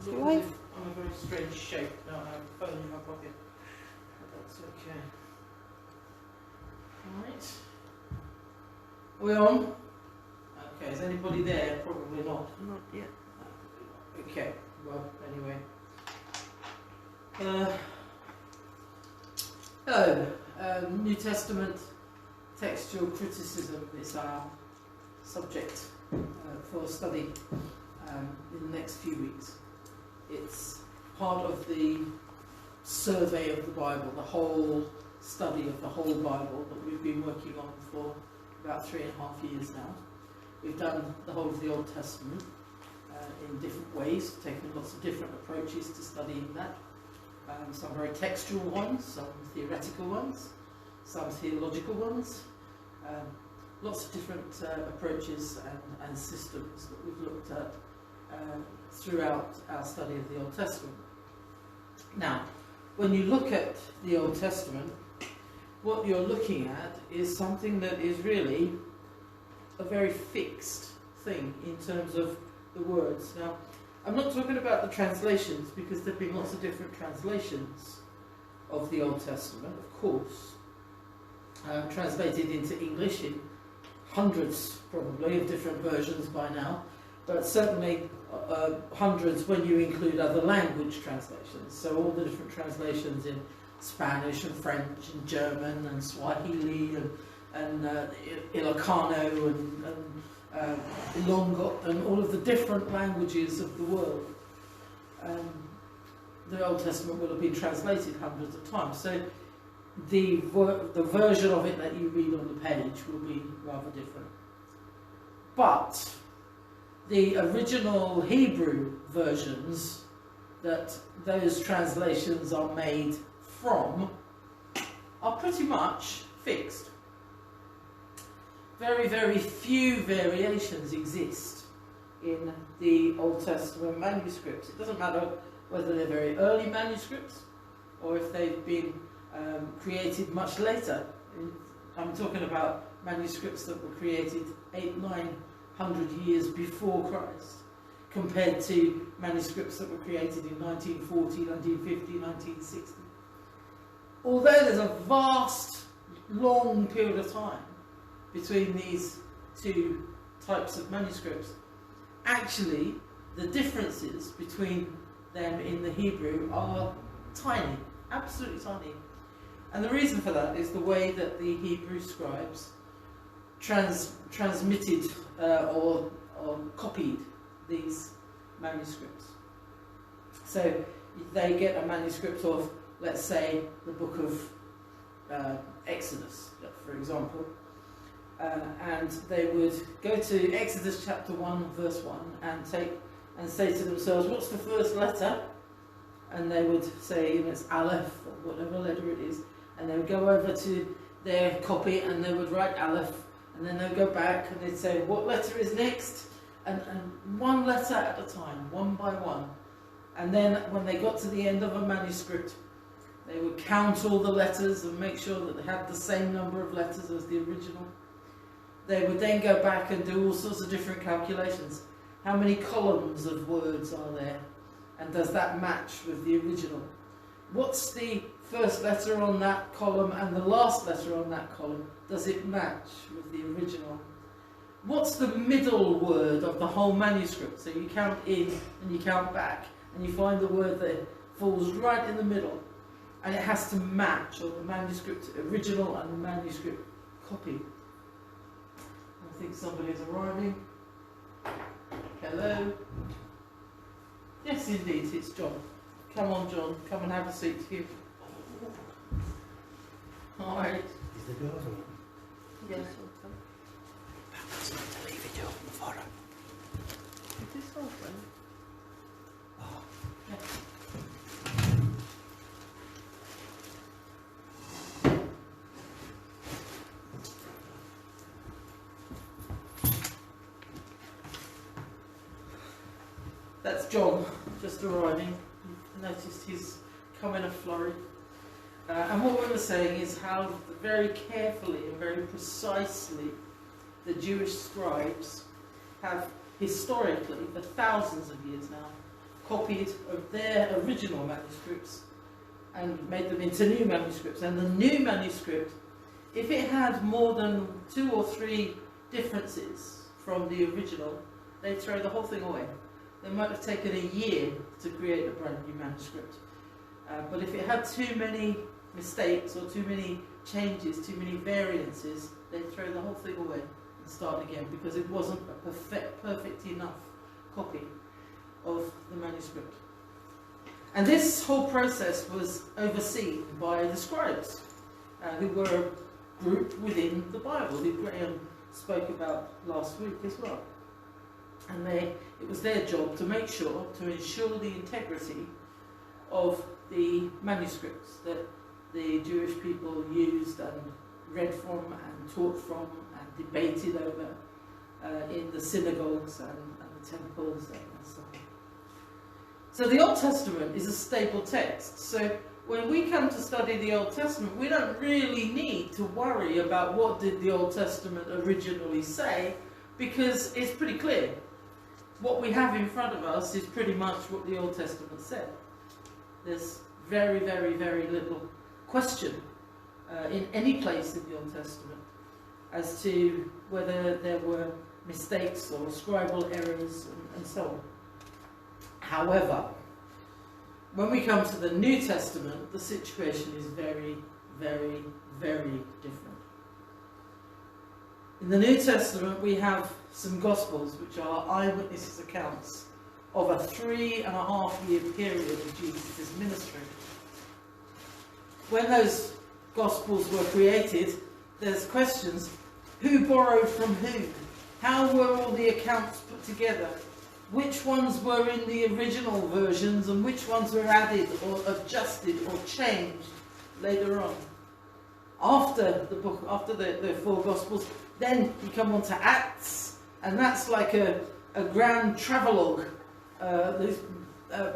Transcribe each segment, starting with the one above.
looks as if I'm a very strange shape. Now I have a phone in my pocket. But that's okay. Alright. Are we on? Okay, is anybody there? Probably not. Not yet. Okay, well, anyway. New Testament textual criticism is our subject for study in the next few weeks. It's part of the survey of the Bible, the whole study of the whole Bible that we've been working on for about 3.5 years now. We've done the whole of the Old Testament in different ways, taken lots of different approaches to studying that. Some very textual ones, some theoretical ones, some theological ones. Lots of different approaches and systems that we've looked at throughout our study of the Old Testament. Now, when you look at the Old Testament, what you're looking at is something that is really a very fixed thing in terms of the words. Now, I'm not talking about the translations, because there have been lots of different translations of the Old Testament, of course, translated into English in hundreds probably of different versions by now, but certainly hundreds when you include other language translations. So all the different translations in Spanish and French and German and Swahili and Ilocano and Ilongot and all of the different languages of the world. The Old Testament will have been translated hundreds of times. So the version of it that you read on the page will be rather different. But the original Hebrew versions that those translations are made from are pretty much fixed. Very, very few variations exist in the Old Testament manuscripts. It doesn't matter whether they're very early manuscripts or if they've been created much later. I'm talking about manuscripts that were created 800-900 years before Christ, compared to manuscripts that were created in 1940, 1950, 1960. Although there's a vast, long period of time between these two types of manuscripts, actually the differences between them in the Hebrew are tiny, absolutely tiny. And the reason for that is the way that the Hebrew scribes transmitted or copied these manuscripts. So they get a manuscript of, let's say, the book of Exodus, for example, and they would go to Exodus chapter 1, verse 1, and say to themselves, what's the first letter? And they would say, it's Aleph, or whatever letter it is, and they would go over to their copy and they would write Aleph, and then they'd go back and they'd say, what letter is next? And one letter at a time, one by one. And then when they got to the end of a manuscript, they would count all the letters and make sure that they had the same number of letters as the original. They would then go back and do all sorts of different calculations. How many columns of words are there? And does that match with the original? What's the first letter on that column and the last letter on that column? Does it match with the original? What's the middle word of the whole manuscript? So you count in and you count back and you find the word that falls right in the middle. And it has to match, or the manuscript original and the manuscript copy. I think somebody's arriving. Hello? Yes, indeed, it's John. Come on, John. Come and have a seat here. All right. Is the door open? Yes. Leave it open for her. Is this open? Oh. Yeah. That's John, just arriving. You've noticed he's come in a flurry. And what we were saying is how very carefully and very precisely the Jewish scribes have historically, for thousands of years now, copied their original manuscripts and made them into new manuscripts. And the new manuscript, if it had more than 2 or 3 differences from the original, they'd throw the whole thing away. They might have taken a year to create a brand new manuscript. But if it had too many mistakes or too many changes, too many variances, they'd throw the whole thing away and start again, because it wasn't a perfect enough copy of the manuscript. And this whole process was overseen by the scribes, who were a group within the Bible, who Graham spoke about last week as well. And it was their job to make sure, to ensure the integrity of the manuscripts that the Jewish people used and read from and taught from and debated over in the synagogues and the temples and so on. So the Old Testament is a stable text. So when we come to study the Old Testament, we don't really need to worry about what did the Old Testament originally say, because it's pretty clear. What we have in front of us is pretty much what the Old Testament said. There's very, very, very little question in any place in the Old Testament as to whether there were mistakes or scribal errors and so on. However, when we come to the New Testament, the situation is very, very, very different. In the New Testament, we have some Gospels, which are eyewitnesses' accounts of a 3.5-year period of Jesus' ministry. When those Gospels were created, there's questions: who borrowed from who? How were all the accounts put together? Which ones were in the original versions and which ones were added or adjusted or changed later on? After the book, after the 4 Gospels, then you come on to Acts, and that's like a grand travelogue.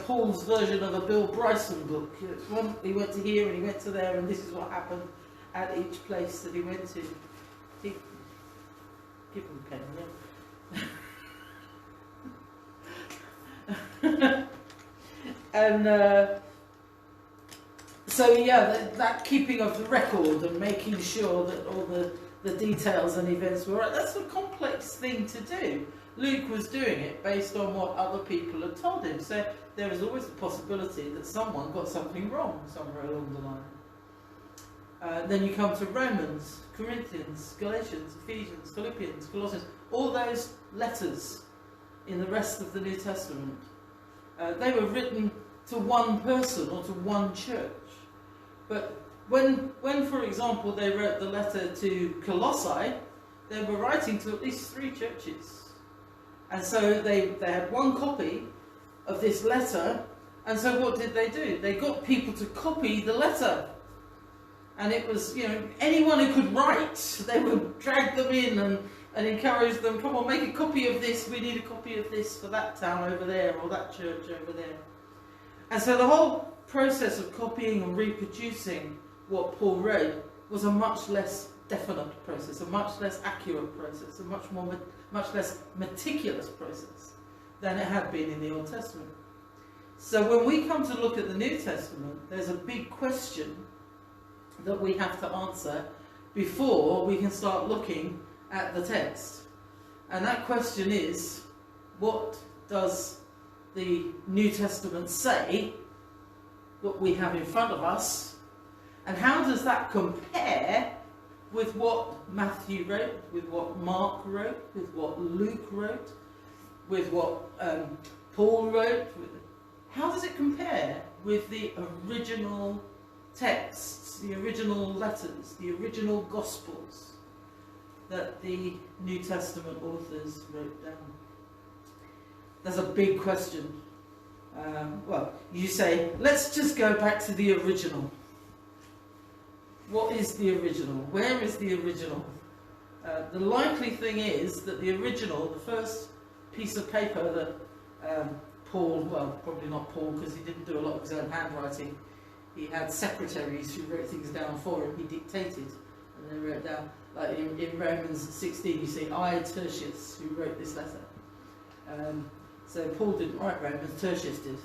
Paul's version of a Bill Bryson book. He went to here and he went to there, and this is what happened at each place that he went to. Give him a pen, yeah. And so yeah, that keeping of the record and making sure that all the details and events were right, that's a complex thing to do. Luke was doing it based on what other people had told him, so there was always the possibility that someone got something wrong somewhere along the line. Then you come to Romans, Corinthians, Galatians, Ephesians, Philippians, Colossians, all those letters in the rest of the New Testament. They were written to one person or to one church. But when, for example, they wrote the letter to Colossae, they were writing to at least 3 churches. And so they had one copy of this letter, and so what did they do? They got people to copy the letter. And it was, anyone who could write, they would drag them in and encourage them, come on, make a copy of this, we need a copy of this for that town over there, or that church over there. And so the whole process of copying and reproducing what Paul wrote was a much less definite process, a much less accurate process, a much less meticulous process than it had been in the Old Testament. So when we come to look at the New Testament, there's a big question that we have to answer before we can start looking at the text. And that question is, what does the New Testament say, what we have in front of us, and how does that compare with what Matthew wrote, with what Mark wrote, with what Luke wrote, with what Paul wrote? How does it compare with the original texts, the original letters, the original Gospels that the New Testament authors wrote down? That's a big question. Well, you say, let's just go back to the original. What is the original? Where is the original? The likely thing is that the original, the first piece of paper that Paul, well, probably not Paul because he didn't do a lot of his own handwriting. He had secretaries who wrote things down for him. He dictated and they wrote down. Like in Romans 16, you see, I, Tertius, who wrote this letter. So Paul didn't write Romans, Tertius did.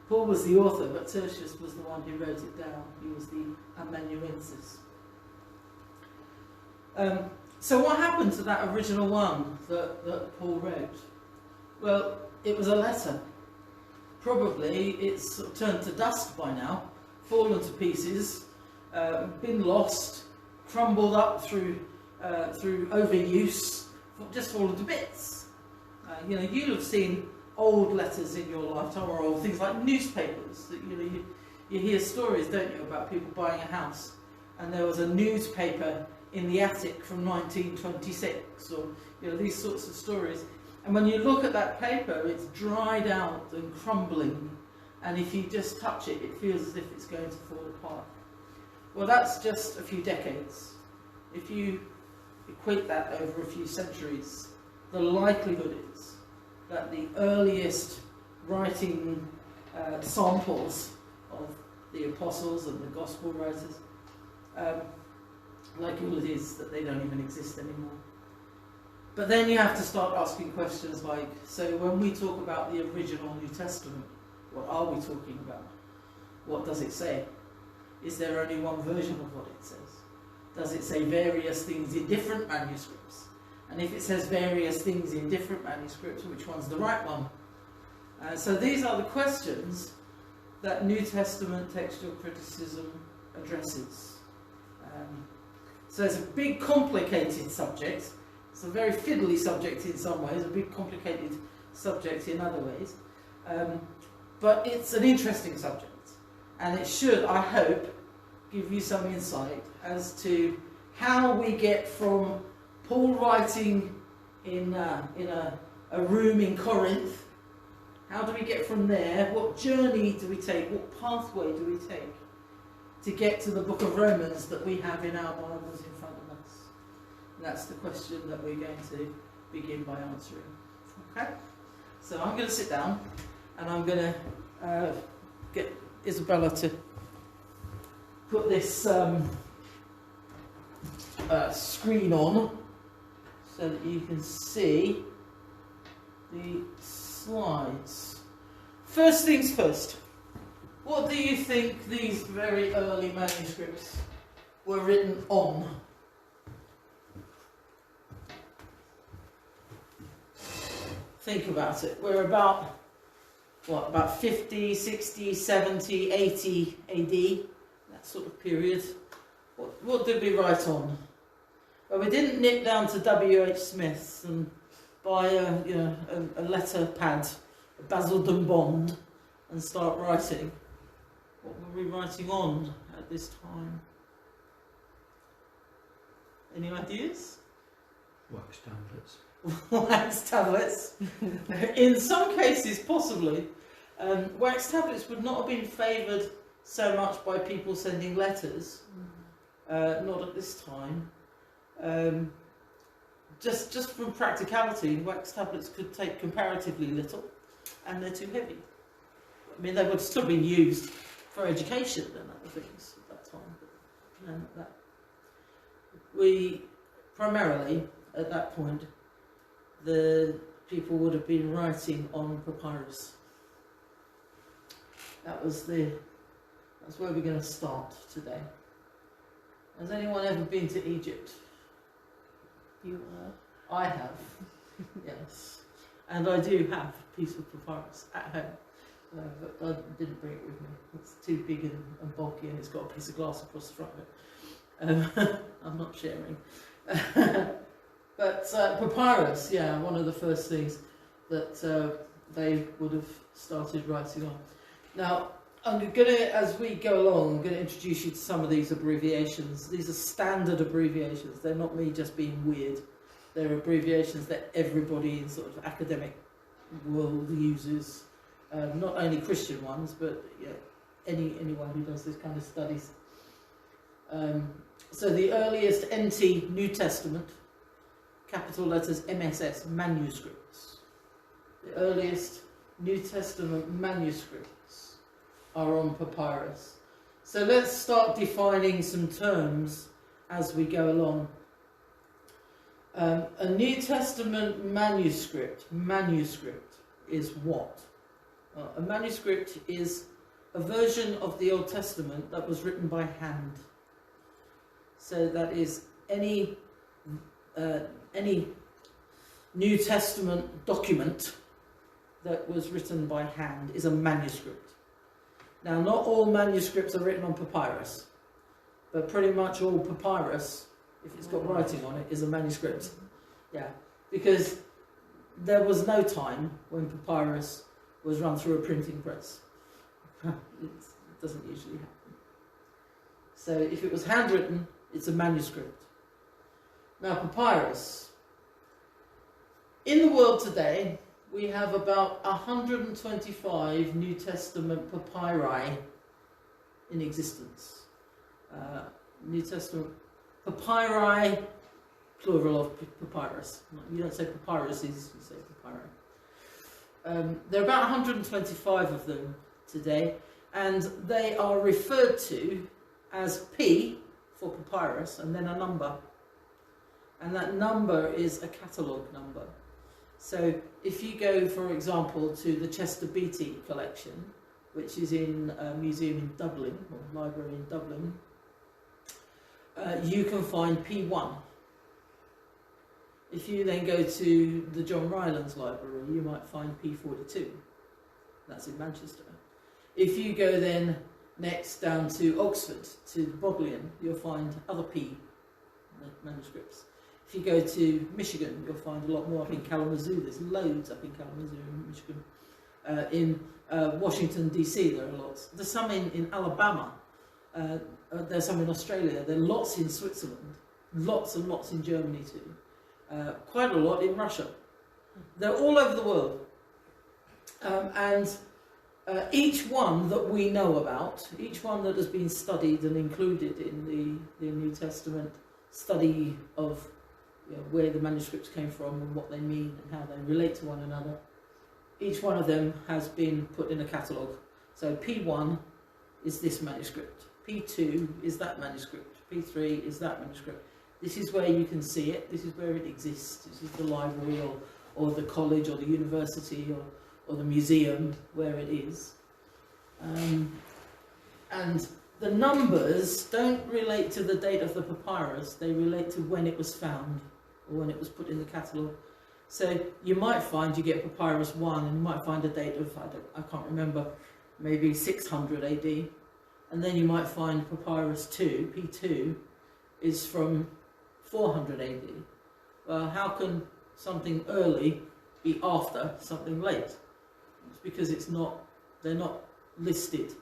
Paul was the author, but Tertius was the one who wrote it down. He was the amanuensis. So what happened to that original one that Paul wrote? Well, it was a letter. Probably it's sort of turned to dust by now, fallen to pieces, been lost, crumbled up through overuse, just fallen to bits. You'll have seen old letters in your lifetime, or old things like newspapers. That you hear stories, don't you, about people buying a house, and there was a newspaper in the attic from 1926, or these sorts of stories. And when you look at that paper, it's dried out and crumbling, and if you just touch it, it feels as if it's going to fall apart. Well, that's just a few decades. If you equate that over a few centuries, the likelihood is that the earliest writing samples of the apostles and the gospel writers, likelihood is that they don't even exist anymore. But then you have to start asking questions like, so when we talk about the original New Testament, what are we talking about? What does it say? Is there only one version of what it says? Does it say various things in different manuscripts? And if it says various things in different manuscripts, which one's the right one? So these are the questions that New Testament textual criticism addresses. So it's a big, complicated subject. It's a very fiddly subject in some ways, a big, complicated subject in other ways. But it's an interesting subject. And it should, I hope, give you some insight as to how we get from Paul writing in a room in Corinth, how do we get from there? What journey do we take? What pathway do we take to get to the book of Romans that we have in our Bibles in front of us? And that's the question that we're going to begin by answering. Okay? So I'm going to sit down and I'm going to get Isabella to put this screen on so that you can see the slides. First things first, what do you think these very early manuscripts were written on? Think about it. We're about, what, about 50, 60, 70, 80 AD, that sort of period. What did we write on? Well, we didn't nip down to W.H. Smith's and buy a letter pad, a Basildon Bond, and start writing. What were we writing on at this time? Any ideas? Wax tablets. Wax tablets. In some cases, possibly. Wax tablets would not have been favoured so much by people sending letters. Not at this time. Just from practicality, wax tablets could take comparatively little, and they're too heavy. I mean, they would still be used for education and other things at that time. But no, that. We primarily, at that point, the people would have been writing on papyrus. That's where we're going to start today. Has anyone ever been to Egypt? You are. I have, yes. And I do have a piece of papyrus at home, but I didn't bring it with me. It's too big and bulky, and it's got a piece of glass across the front of it. I'm not sharing. But papyrus, yeah, one of the first things that they would have started writing on. Now, I'm going to, as we go along, I'm going to introduce you to some of these abbreviations. These are standard abbreviations. They're not me just being weird. They're abbreviations that everybody in sort of academic world uses. Not only Christian ones, but anyone who does this kind of studies. So the earliest NT New Testament, capital letters MSS, manuscripts. The earliest New Testament manuscripts are on papyrus. So let's start defining some terms as we go along. A New Testament manuscript is what? A manuscript is a version of the Old Testament that was written by hand. So that is any New Testament document that was written by hand is a manuscript. Now, not all manuscripts are written on papyrus, but pretty much all papyrus, if it's got writing on it, is a manuscript. Yeah, because there was no time when papyrus was run through a printing press. It doesn't usually happen. So if it was handwritten, it's a manuscript. Now, papyrus. In the world today, we have about 125 New Testament papyri in existence. New Testament papyri, plural of papyrus. You don't say papyruses, you say papyri. There are about 125 of them today, and they are referred to as P for papyrus and then a number. And that number is a catalogue number. So if you go, for example, to the Chester Beatty collection, which is in a museum in Dublin, or library in Dublin, you can find P1. If you then go to the John Rylands Library, you might find P42. That's in Manchester. If you go then next down to Oxford, to Bodleian, you'll find other P manuscripts. If you go to Michigan, you'll find a lot more up in Kalamazoo. There's loads up in Kalamazoo in Michigan. In Washington, D.C., there are lots. There's some in Alabama. There's some in Australia. There are lots in Switzerland. Lots and lots in Germany too. Quite a lot in Russia. They're all over the world. And each one that we know about, each one that has been studied and included in the New Testament study of where the manuscripts came from and what they mean and how they relate to one another, each one of them has been put in a catalogue. So P1 is this manuscript, P2 is that manuscript, P3 is that manuscript. This is where you can see it, this is where it exists, this is the library or the college or the university or the museum where it is. And the numbers don't relate to the date of the papyrus, they relate to when it was found or when it was put in the catalogue. So you might find, you get papyrus 1 and you might find a date of, I can't remember, maybe 600 AD. And then you might find papyrus 2, P2, is from 400 AD. Well, how can something early be after something late? It's because they're not listed.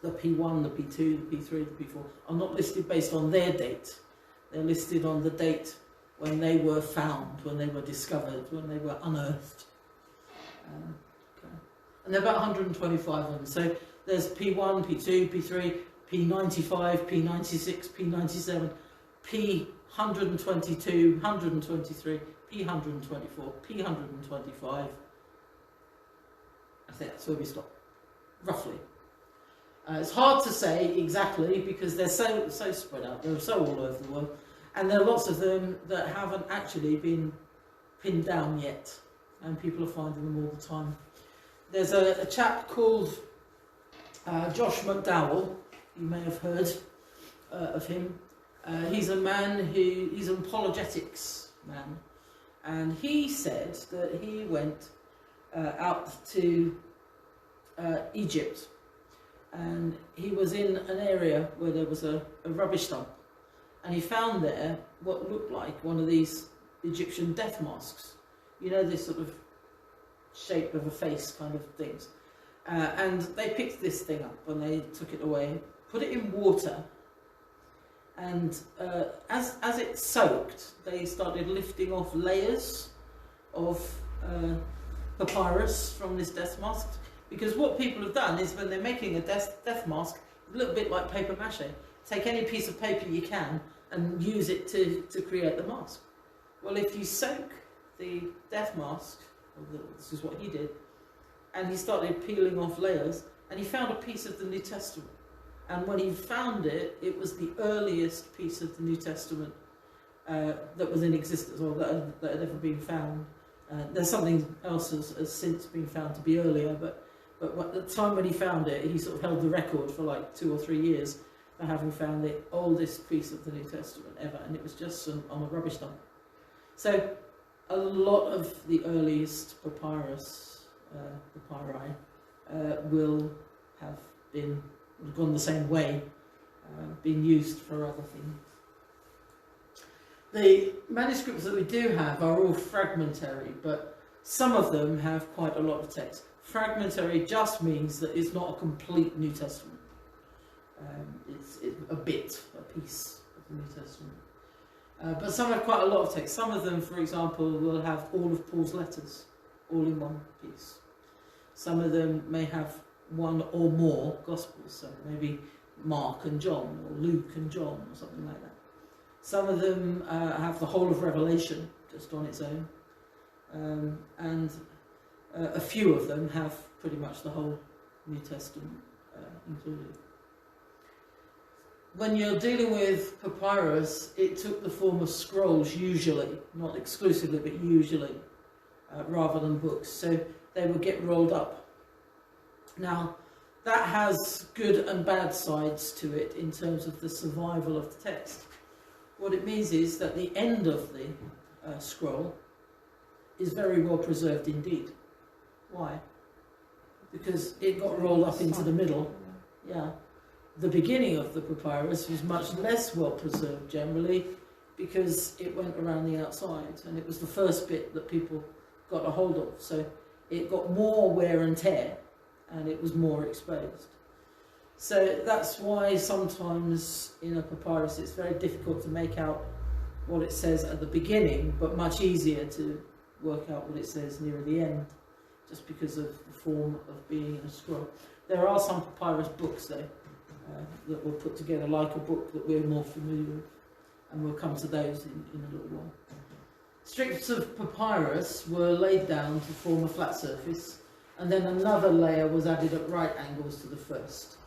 The P1, the P2, the P3, the P4 are not listed based on their date. They're listed on the date when they were found, when they were discovered, when they were unearthed. Okay. And there are about 125 of them. So there's P1, P2, P3, P95, P96, P97, P122, 123, P124, P125. I think that's where we stop, roughly. It's hard to say exactly because they're so spread out, they're so all over the world, and there are lots of them that haven't actually been pinned down yet, and people are finding them all the time. There's a chap called Josh McDowell, you may have heard of him. He's a man he's an apologetics man, and he said that he went out to Egypt. And he was in an area where there was a rubbish dump, and he found there what looked like one of these Egyptian death masks. You know, this sort of shape of a face kind of things. And they picked this thing up and they took it away, put it in water, and as it soaked, they started lifting off layers of papyrus from this death mask. Because what people have done is when they're making a death mask, a little bit like paper mache, take any piece of paper you can and use it to create the mask. Well, if you soak the death mask, this is what he did, and he started peeling off layers, and he found a piece of the New Testament. And when he found it, it was the earliest piece of the New Testament that was in existence, or that had ever been found. There's something else has since been found to be earlier, but at the time when he found it, he sort of held the record for like 2 or 3 years for having found the oldest piece of the New Testament ever, and it was just on a rubbish dump. So a lot of the earliest papyri will have gone the same way, been used for other things. The manuscripts that we do have are all fragmentary, but some of them have quite a lot of text. Fragmentary just means that it's not a complete New Testament. It's a bit, a piece of the New Testament. But some have quite a lot of text. Some of them, for example, will have all of Paul's letters, all in one piece. Some of them may have one or more Gospels, so maybe Mark and John, or Luke and John, or something like that. Some of them have the whole of Revelation just on its own, and a few of them have pretty much the whole New Testament included. When you're dealing with papyrus, it took the form of scrolls usually, not exclusively, but usually, rather than books. So they would get rolled up. Now, that has good and bad sides to it in terms of the survival of the text. What it means is that the end of the scroll is very well preserved indeed. Why? Because it got rolled up into the middle. Yeah. The beginning of the papyrus was much less well preserved generally because it went around the outside and it was the first bit that people got a hold of. So it got more wear and tear and it was more exposed. So that's why sometimes in a papyrus it's very difficult to make out what it says at the beginning, but much easier to work out what it says near the end, just because of the form of being in a scroll. There are some papyrus books though, that were put together like a book that we're more familiar with, and we'll come to those in a little while. Strips of papyrus were laid down to form a flat surface, and then another layer was added at right angles to the first.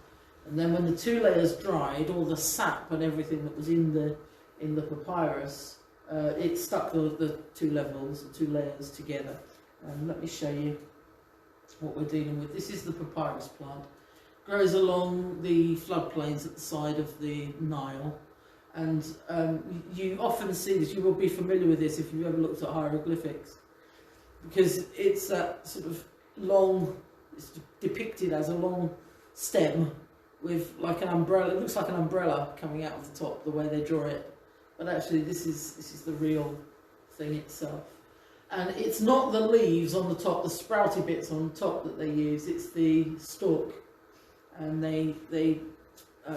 And then when the 2 layers dried, all the sap and everything that was in the papyrus, it stuck the 2 levels, the 2 layers together. Let me show you what we're dealing with. This is the papyrus plant. Grows along the floodplains at the side of the Nile, and you often see this. You will be familiar with this if you've ever looked at hieroglyphics, because it's that sort of long, it's depicted as a long stem with like an umbrella. It looks like an umbrella coming out of the top, the way they draw it, but actually this is the real thing itself. And it's not the leaves on the top, the sprouty bits on top that they use, it's the stalk. And they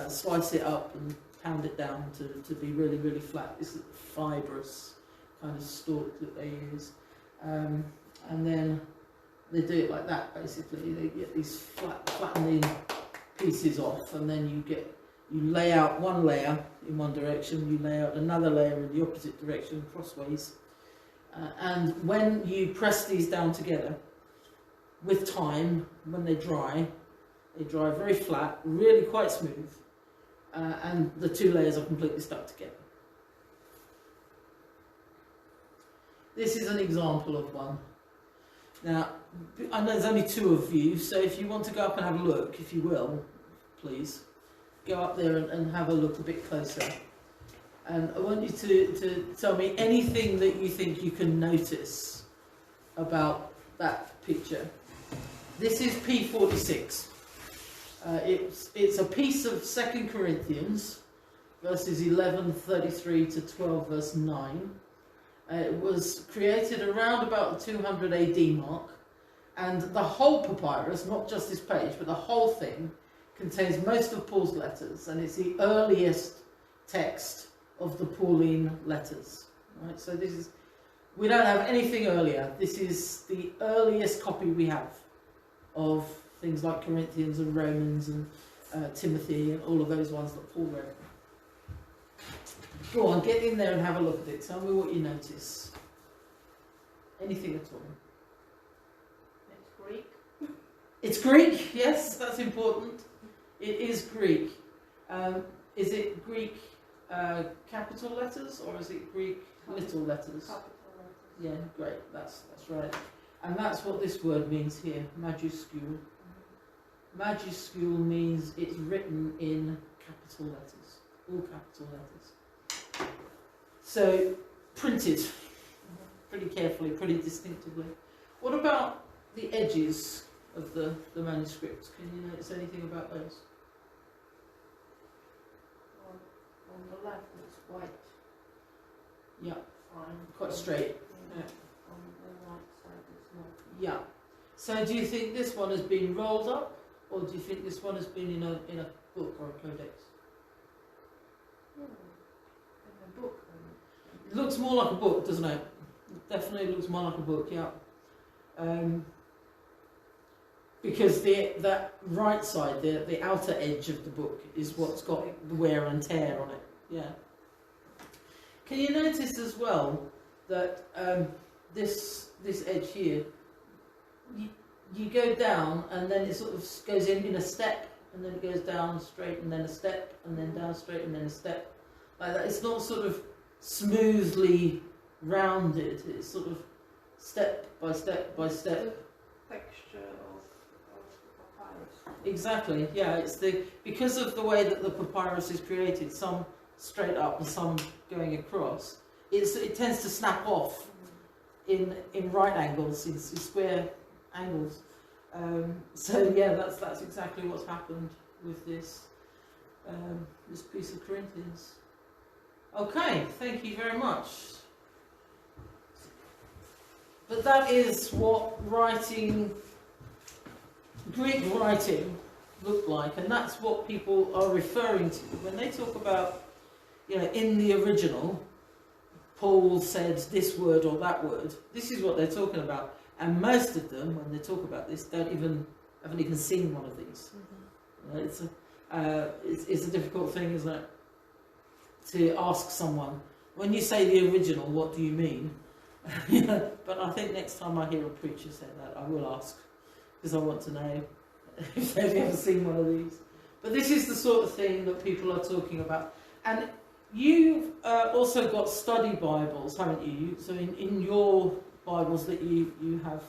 slice it up and pound it down to be really, really flat. This is fibrous kind of stalk that they use. And then they do it like that, basically. They get these flattening pieces off, and then you lay out one layer in one direction, you lay out another layer in the opposite direction, crossways. And when you press these down together, with time, when they dry very flat, really quite smooth, and the 2 layers are completely stuck together. This is an example of one. Now, I know there's only 2 of you, so if you want to go up and have a look, if you will, please, go up there and have a look a bit closer. And I want you to tell me anything that you think you can notice about that picture. This is P46. It's a piece of 2 Corinthians, verses 11:33 to 12 verse 9. It was created around about the 200 AD mark, and the whole papyrus, not just this page, but the whole thing, contains most of Paul's letters, and it's the earliest text of the Pauline letters. Right? So we don't have anything earlier. This is the earliest copy we have of things like Corinthians and Romans and Timothy and all of those ones that Paul wrote. Go on, get in there and have a look at it. Tell me what you notice. Anything at all. It's Greek. It's Greek, yes, that's important. It is Greek. Is it Greek capital letters or is it Greek little letters? Capital letters. Yeah, great. That's right. And that's what this word means here, majuscule. Majuscule means it's written in capital letters, all capital letters. So printed pretty carefully, pretty distinctively. What about the edges of the manuscript? Can you notice anything about those? On the left it's white. Yeah, Fine. quite straight. Yeah. On the right side it's not. Yeah. So do you think this one has been rolled up, or do you think this one has been in a book or a codex? In the book. It looks more like a book, doesn't it? It definitely looks more like a book, yeah. Because that right side, the outer edge of the book, is what's got the wear and tear on it. Yeah. Can you notice as well that this edge here, you go down and then it sort of goes in a step, and then it goes down straight and then a step, and then down straight and then a step, like that. It's not sort of smoothly rounded. It's sort of step by step by step. The texture of the papyrus. Exactly. Yeah. It's because of the way that the papyrus is created. Some straight up and some going across. It tends to snap off in right angles, in square angles. So yeah, that's exactly what's happened with this piece of Corinthians. Okay, thank you very much. But that is what Greek writing looked like, and that's what people are referring to when they talk about, in the original, Paul said this word or that word. This is what they're talking about, and most of them, when they talk about this, haven't even seen one of these. It's a difficult thing, isn't it, to ask someone, when you say the original, what do you mean? But I think next time I hear a preacher say that, I will ask, because I want to know if they've ever seen one of these. But this is the sort of thing that people are talking about. And you've also got study Bibles, haven't you? So in your Bibles that you have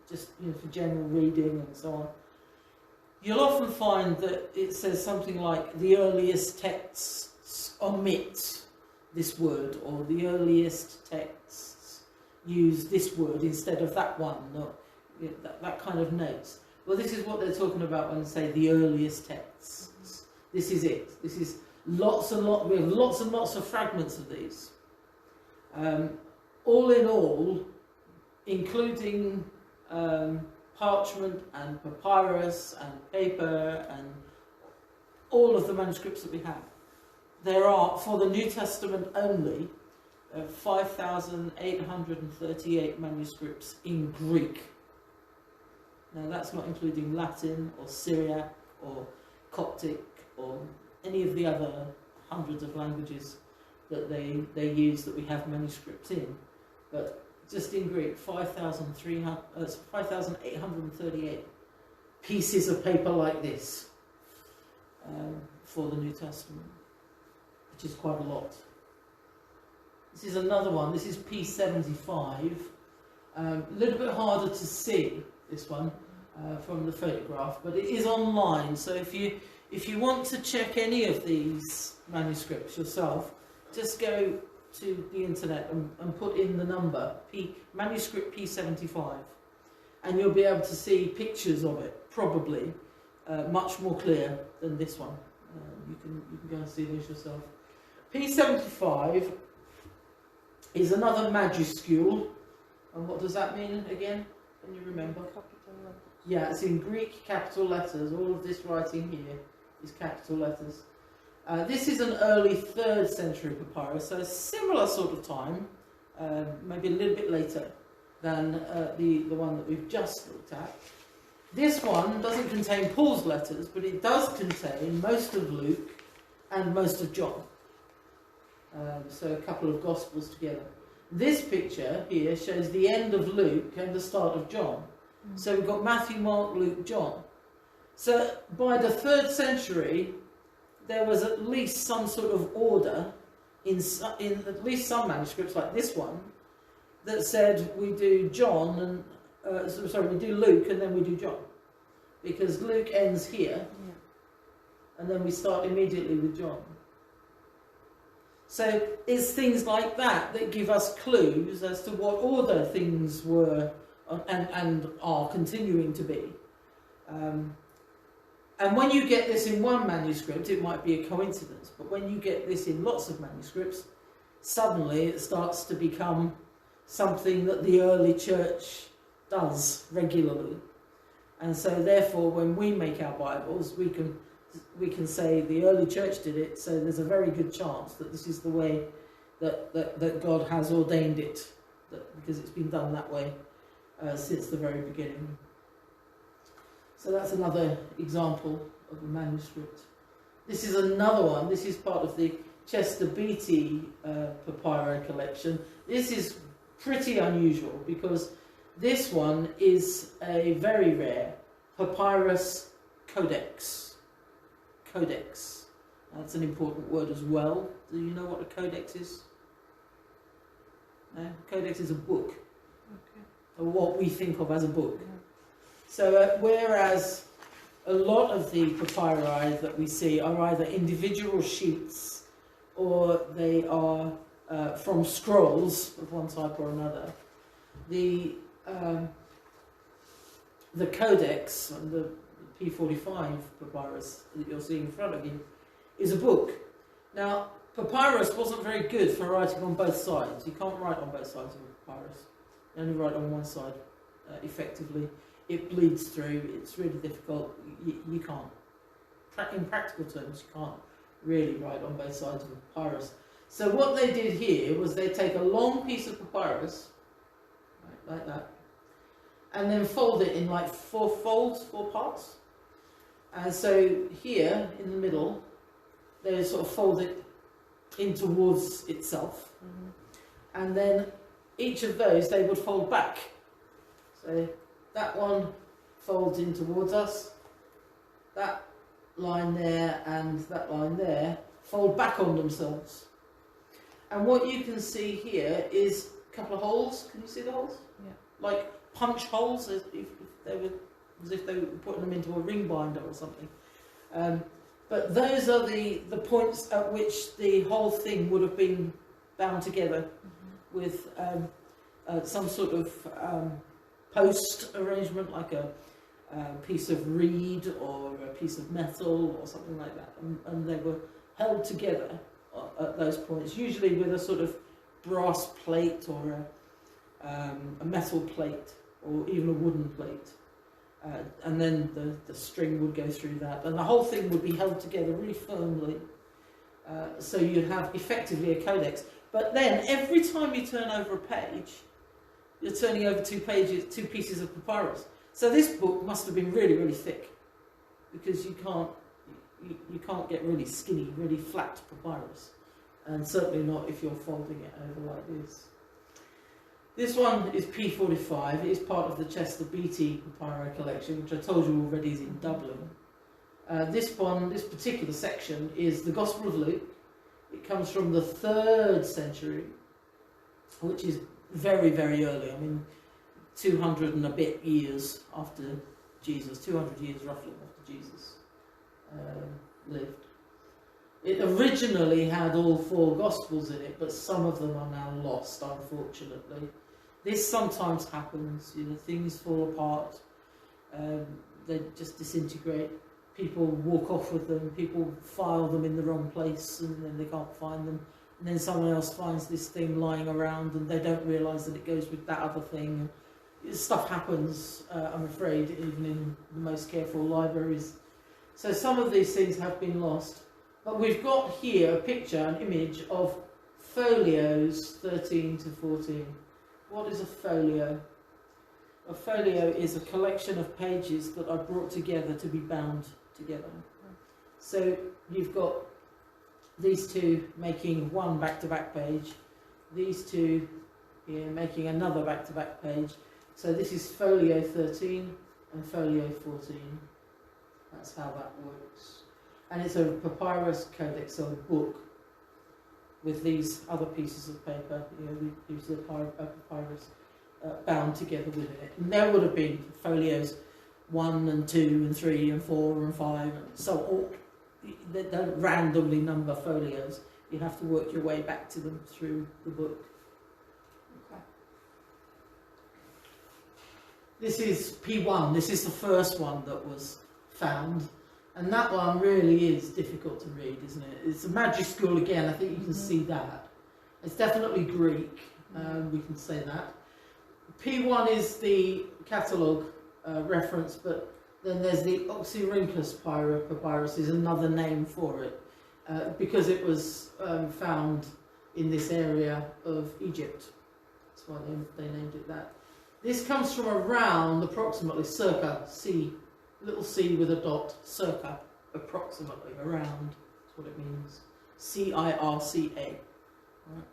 just for general reading and so on, you'll often find that it says something like the earliest texts omit this word, or the earliest texts use this word instead of that one, or that kind of notes. Well, this is what they're talking about when they say the earliest texts. This is it. This is lots and lots. We have lots and lots of fragments of these. All in all, including parchment and papyrus and paper and all of the manuscripts that we have, there are, for the New Testament only, 5,838 manuscripts in Greek. Now that's not including Latin or Syriac or Coptic or any of the other hundreds of languages that they use that we have manuscripts in. But just in Greek, 5,838 pieces of paper like this for the New Testament, which is quite a lot. This is another one. This is P75. A little bit harder to see, this one, from the photograph, but it is online. So if you want to check any of these manuscripts yourself, just go to the internet and put in the number, manuscript P75, and you'll be able to see pictures of it, probably much more clear than this one. You can go and see this yourself. P75 is another majuscule, and what does that mean again? Can you remember? Capital letters. Yeah, it's in Greek capital letters. All of this writing here is capital letters. This is an early 3rd century papyrus, so a similar sort of time, maybe a little bit later than the one that we've just looked at. This one doesn't contain Paul's letters, but it does contain most of Luke and most of John. So a couple of Gospels together. This picture here shows the end of Luke and the start of John. So we've got Matthew, Mark, Luke, John. So by the 3rd century, there was at least some sort of order in at least some manuscripts, like this one, that said we do John and we do Luke and then we do John, because Luke ends here and then we start immediately with John. So it's things like that that give us clues as to what order things were and are continuing to be. And when you get this in one manuscript, it might be a coincidence, but when you get this in lots of manuscripts, suddenly it starts to become something that the early church does regularly. And so therefore, when we make our Bibles, we can say the early church did it, so there's a very good chance that this is the way that God has ordained it, because it's been done that way since the very beginning. So that's another example of a manuscript. This is another one. This is part of the Chester Beatty papyri collection. This is pretty unusual because this one is a very rare papyrus codex. Codex. That's an important word as well. Do you know what a codex is? No? Codex is a book. Okay. Or what we think of as a book. Yeah. So whereas a lot of the papyri that we see are either individual sheets or they are from scrolls of one type or another, the codex, the P45 papyrus that you're seeing in front of you, is a book. Now, papyrus wasn't very good for writing on both sides. You can't write on both sides of a papyrus. You only write on one side effectively. It bleeds through, it's really difficult, you can't. In practical terms, you can't really write on both sides of a papyrus. So what they did here was they take a long piece of papyrus, right, like that, and then fold it in like 4 folds, 4 parts. And so here, in the middle, they sort of fold it in towards itself. Mm-hmm. And then each of those they would fold back. So that one folds in towards us, that line there and that line there fold back on themselves. And what you can see here is a couple of holes. Can you see the holes? Yeah. Like punch holes, as if they were putting them into a ring binder or something. But those are the points at which the whole thing would have been bound together mm-hmm. with some sort of post arrangement, like a piece of reed or a piece of metal or something like that, and they were held together at those points, usually with a sort of brass plate or a metal plate or even a wooden plate, and then the string would go through that, and the whole thing would be held together really firmly, so you'd have effectively a codex. But then every time you turn over a page, you're turning over 2 pieces of papyrus. So this book must have been really, really thick, because you can't get really skinny, really flat papyrus, and certainly not if you're folding it over like this. This one is P45. It is part of the Chester Beatty papyri collection, which I told you already is in Dublin. This particular section is the Gospel of Luke. It comes from the 3rd century, which is very, very early. I mean, 200 and a bit years after Jesus, 200 years roughly after Jesus lived. It originally had all 4 Gospels in it, but some of them are now lost, unfortunately. This sometimes happens, things fall apart, they just disintegrate, people walk off with them, people file them in the wrong place and then they can't find them. And then someone else finds this thing lying around and they don't realise that it goes with that other thing. Stuff happens, I'm afraid, even in the most careful libraries. So some of these things have been lost. But we've got here a picture, an image of folios 13 to 14. What is a folio? A folio is a collection of pages that are brought together to be bound together. So you've got these 2 making one back-to-back page, these 2 here making another back-to-back page. So this is folio 13 and folio 14. That's how that works. And it's a papyrus codex, so a book, with these other pieces of paper, use the papyrus bound together within it. And there would have been folios 1 and 2 and 3 and 4 and 5, and so all. They don't randomly number folios. You have to work your way back to them through the book. Okay. This is P1. This is the first one that was found. And that one really is difficult to read, isn't it? It's a majuscule again, I think you can see that. It's definitely Greek, we can say that. P1 is the catalogue reference, but then there's the Oxyrhynchus papyrus is another name for it, because it was found in this area of Egypt. That's why they named it that. This comes from around approximately circa C. Little c with a dot, circa, approximately, around, that's what it means. C-I-R-C-A. Right.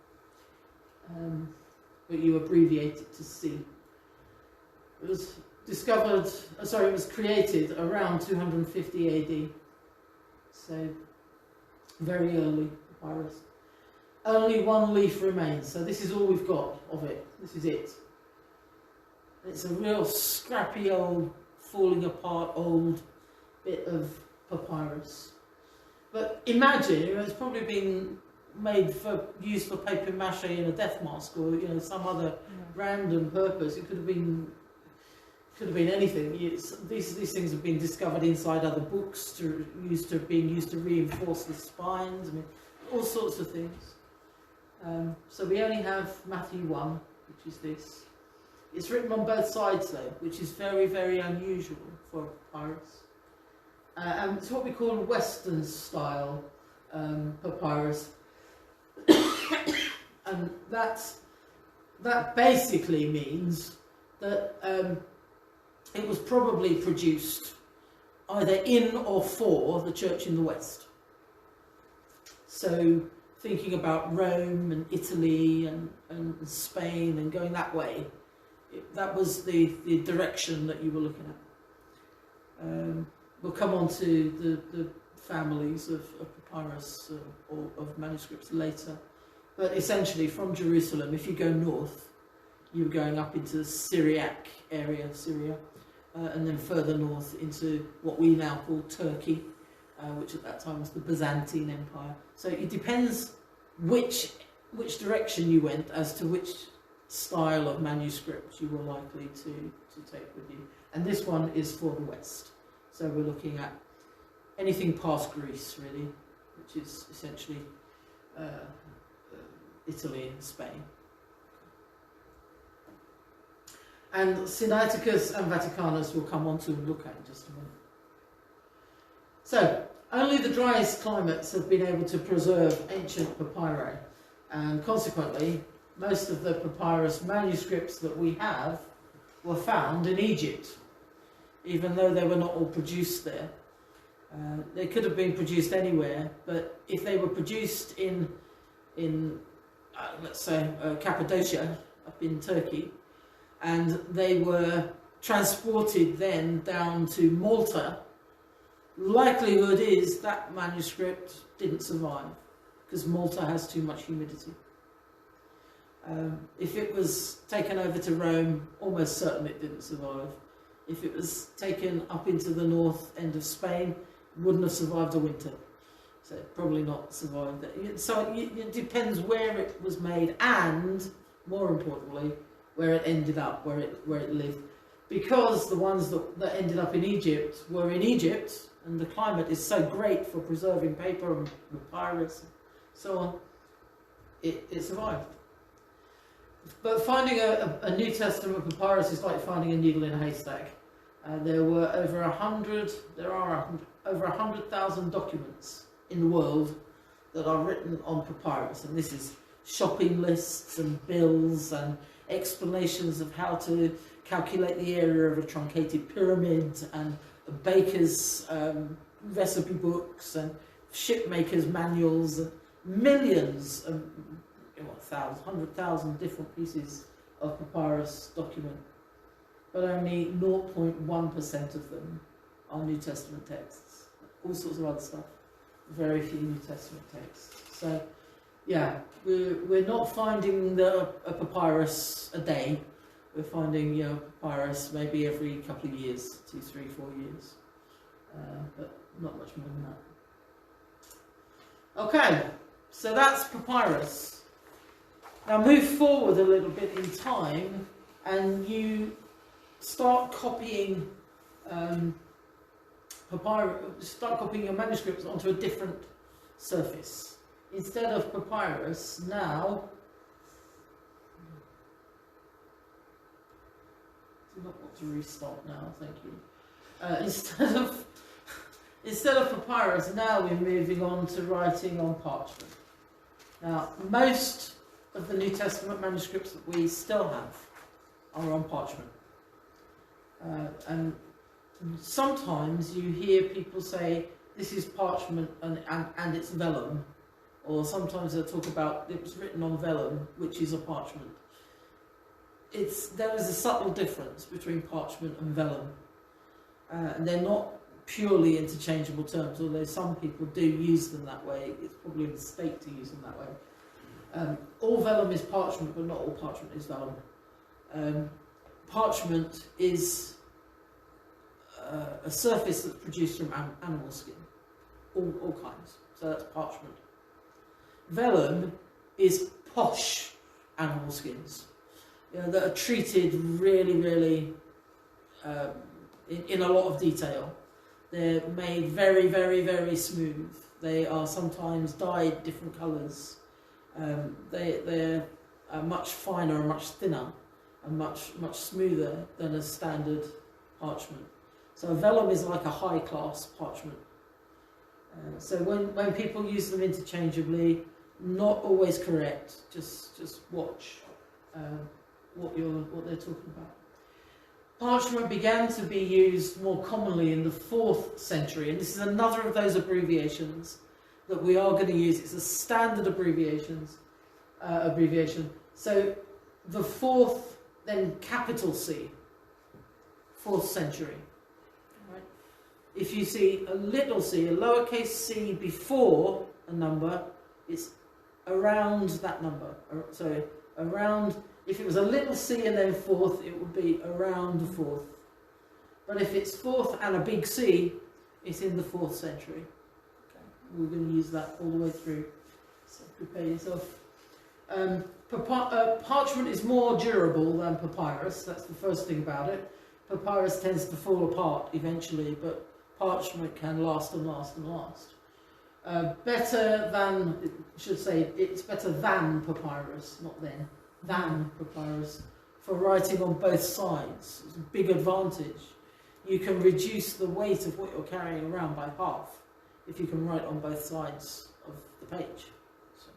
But you abbreviate it to C. It was it was created around 250 AD. So, very early papyrus. Only one leaf remains, so this is all we've got of it. This is it. It's a real scrappy old, falling apart old bit of papyrus. But imagine, it's probably been used for paper mache in a death mask, or some other random purpose. It could have been anything. These things have been discovered inside other books, being used to reinforce the spines. I mean, all sorts of things. So we only have Matthew 1, which is this. It's written on both sides though, which is very, very unusual for papyrus. And it's what we call Western style papyrus. And that basically means that it was probably produced either in or for the church in the West. So thinking about Rome and Italy and Spain and going that way, that was the direction that you were looking at. We'll come on to the families of papyrus or of manuscripts later. But essentially from Jerusalem, if you go north, you're going up into the Syriac area, Syria, and then further north into what we now call Turkey, which at that time was the Byzantine Empire. So it depends which direction you went as to which style of manuscript you were likely to take with you. And this one is for the West. So we're looking at anything past Greece, really, which is essentially Italy and Spain. And Sinaiticus and Vaticanus we'll come on to and look at in just a minute. So, only the driest climates have been able to preserve ancient papyri, and consequently, most of the papyrus manuscripts that we have were found in Egypt, even though they were not all produced there. They could have been produced anywhere, but if they were produced in let's say, Cappadocia, up in Turkey, and they were transported then down to Malta, likelihood is that manuscript didn't survive, because Malta has too much humidity. If it was taken over to Rome, almost certain it didn't survive. If it was taken up into the north end of Spain, wouldn't have survived a winter. So it probably not survived that. So it depends where it was made, and more importantly, where it ended up, where it lived. Because the ones that ended up in Egypt were in Egypt, and the climate is so great for preserving paper and papyrus and so on, it survived. But finding a New Testament papyrus is like finding a needle in a haystack. There are over 100,000 documents in the world that are written on papyrus, and this is shopping lists and bills and explanations of how to calculate the area of a truncated pyramid, and baker's recipe books and shipmakers' manuals, and millions of 100,000 different pieces of papyrus document, but only 0.1% of them are New Testament texts. All sorts of other stuff. Very few New Testament texts. So Yeah, we're not finding a papyrus a day. We're finding papyrus maybe every couple of years, 2, 3, 4 years, but not much more than that. Okay, so that's papyrus. Now move forward a little bit in time, and you start copying start copying your manuscripts onto a different surface. Instead of papyrus, now do not want to restart now, thank you. Instead of papyrus, now we're moving on to writing on parchment. Now, most of the New Testament manuscripts that we still have are on parchment. And sometimes you hear people say, this is parchment and it's vellum. Or sometimes they'll talk about it was written on vellum, which is a parchment. There is a subtle difference between parchment and vellum. And they're not purely interchangeable terms, although some people do use them that way. It's probably a mistake to use them that way. All vellum is parchment, but not all parchment is vellum. Parchment is a surface that's produced from animal skin, all kinds. So that's parchment. Vellum is posh animal skins, that are treated really, really in a lot of detail. They're made very, very, very smooth. They are sometimes dyed different colours. They're much finer and much thinner and much smoother than a standard parchment. So vellum is like a high-class parchment. So when people use them interchangeably, not always correct. Just watch what they're talking about. Parchment began to be used more commonly in the 4th century, and this is another of those abbreviations that we are going to use. It's a standard abbreviation. So the 4th, then capital C, 4th century. Right. If you see a little c, a lowercase c before a number, it's around that number. So around, if it was a little c and then 4th, it would be around the 4th. But if it's 4th and a big C, it's in the 4th century. Okay. We're going to use that all the way through. So prepare yourself. Parchment is more durable than papyrus. That's the first thing about it. Papyrus tends to fall apart eventually, but parchment can last and last and last. Better than, it's better than papyrus, not then, than papyrus, for writing on both sides. It's a big advantage. You can reduce the weight of what you're carrying around by half if you can write on both sides of the page. So.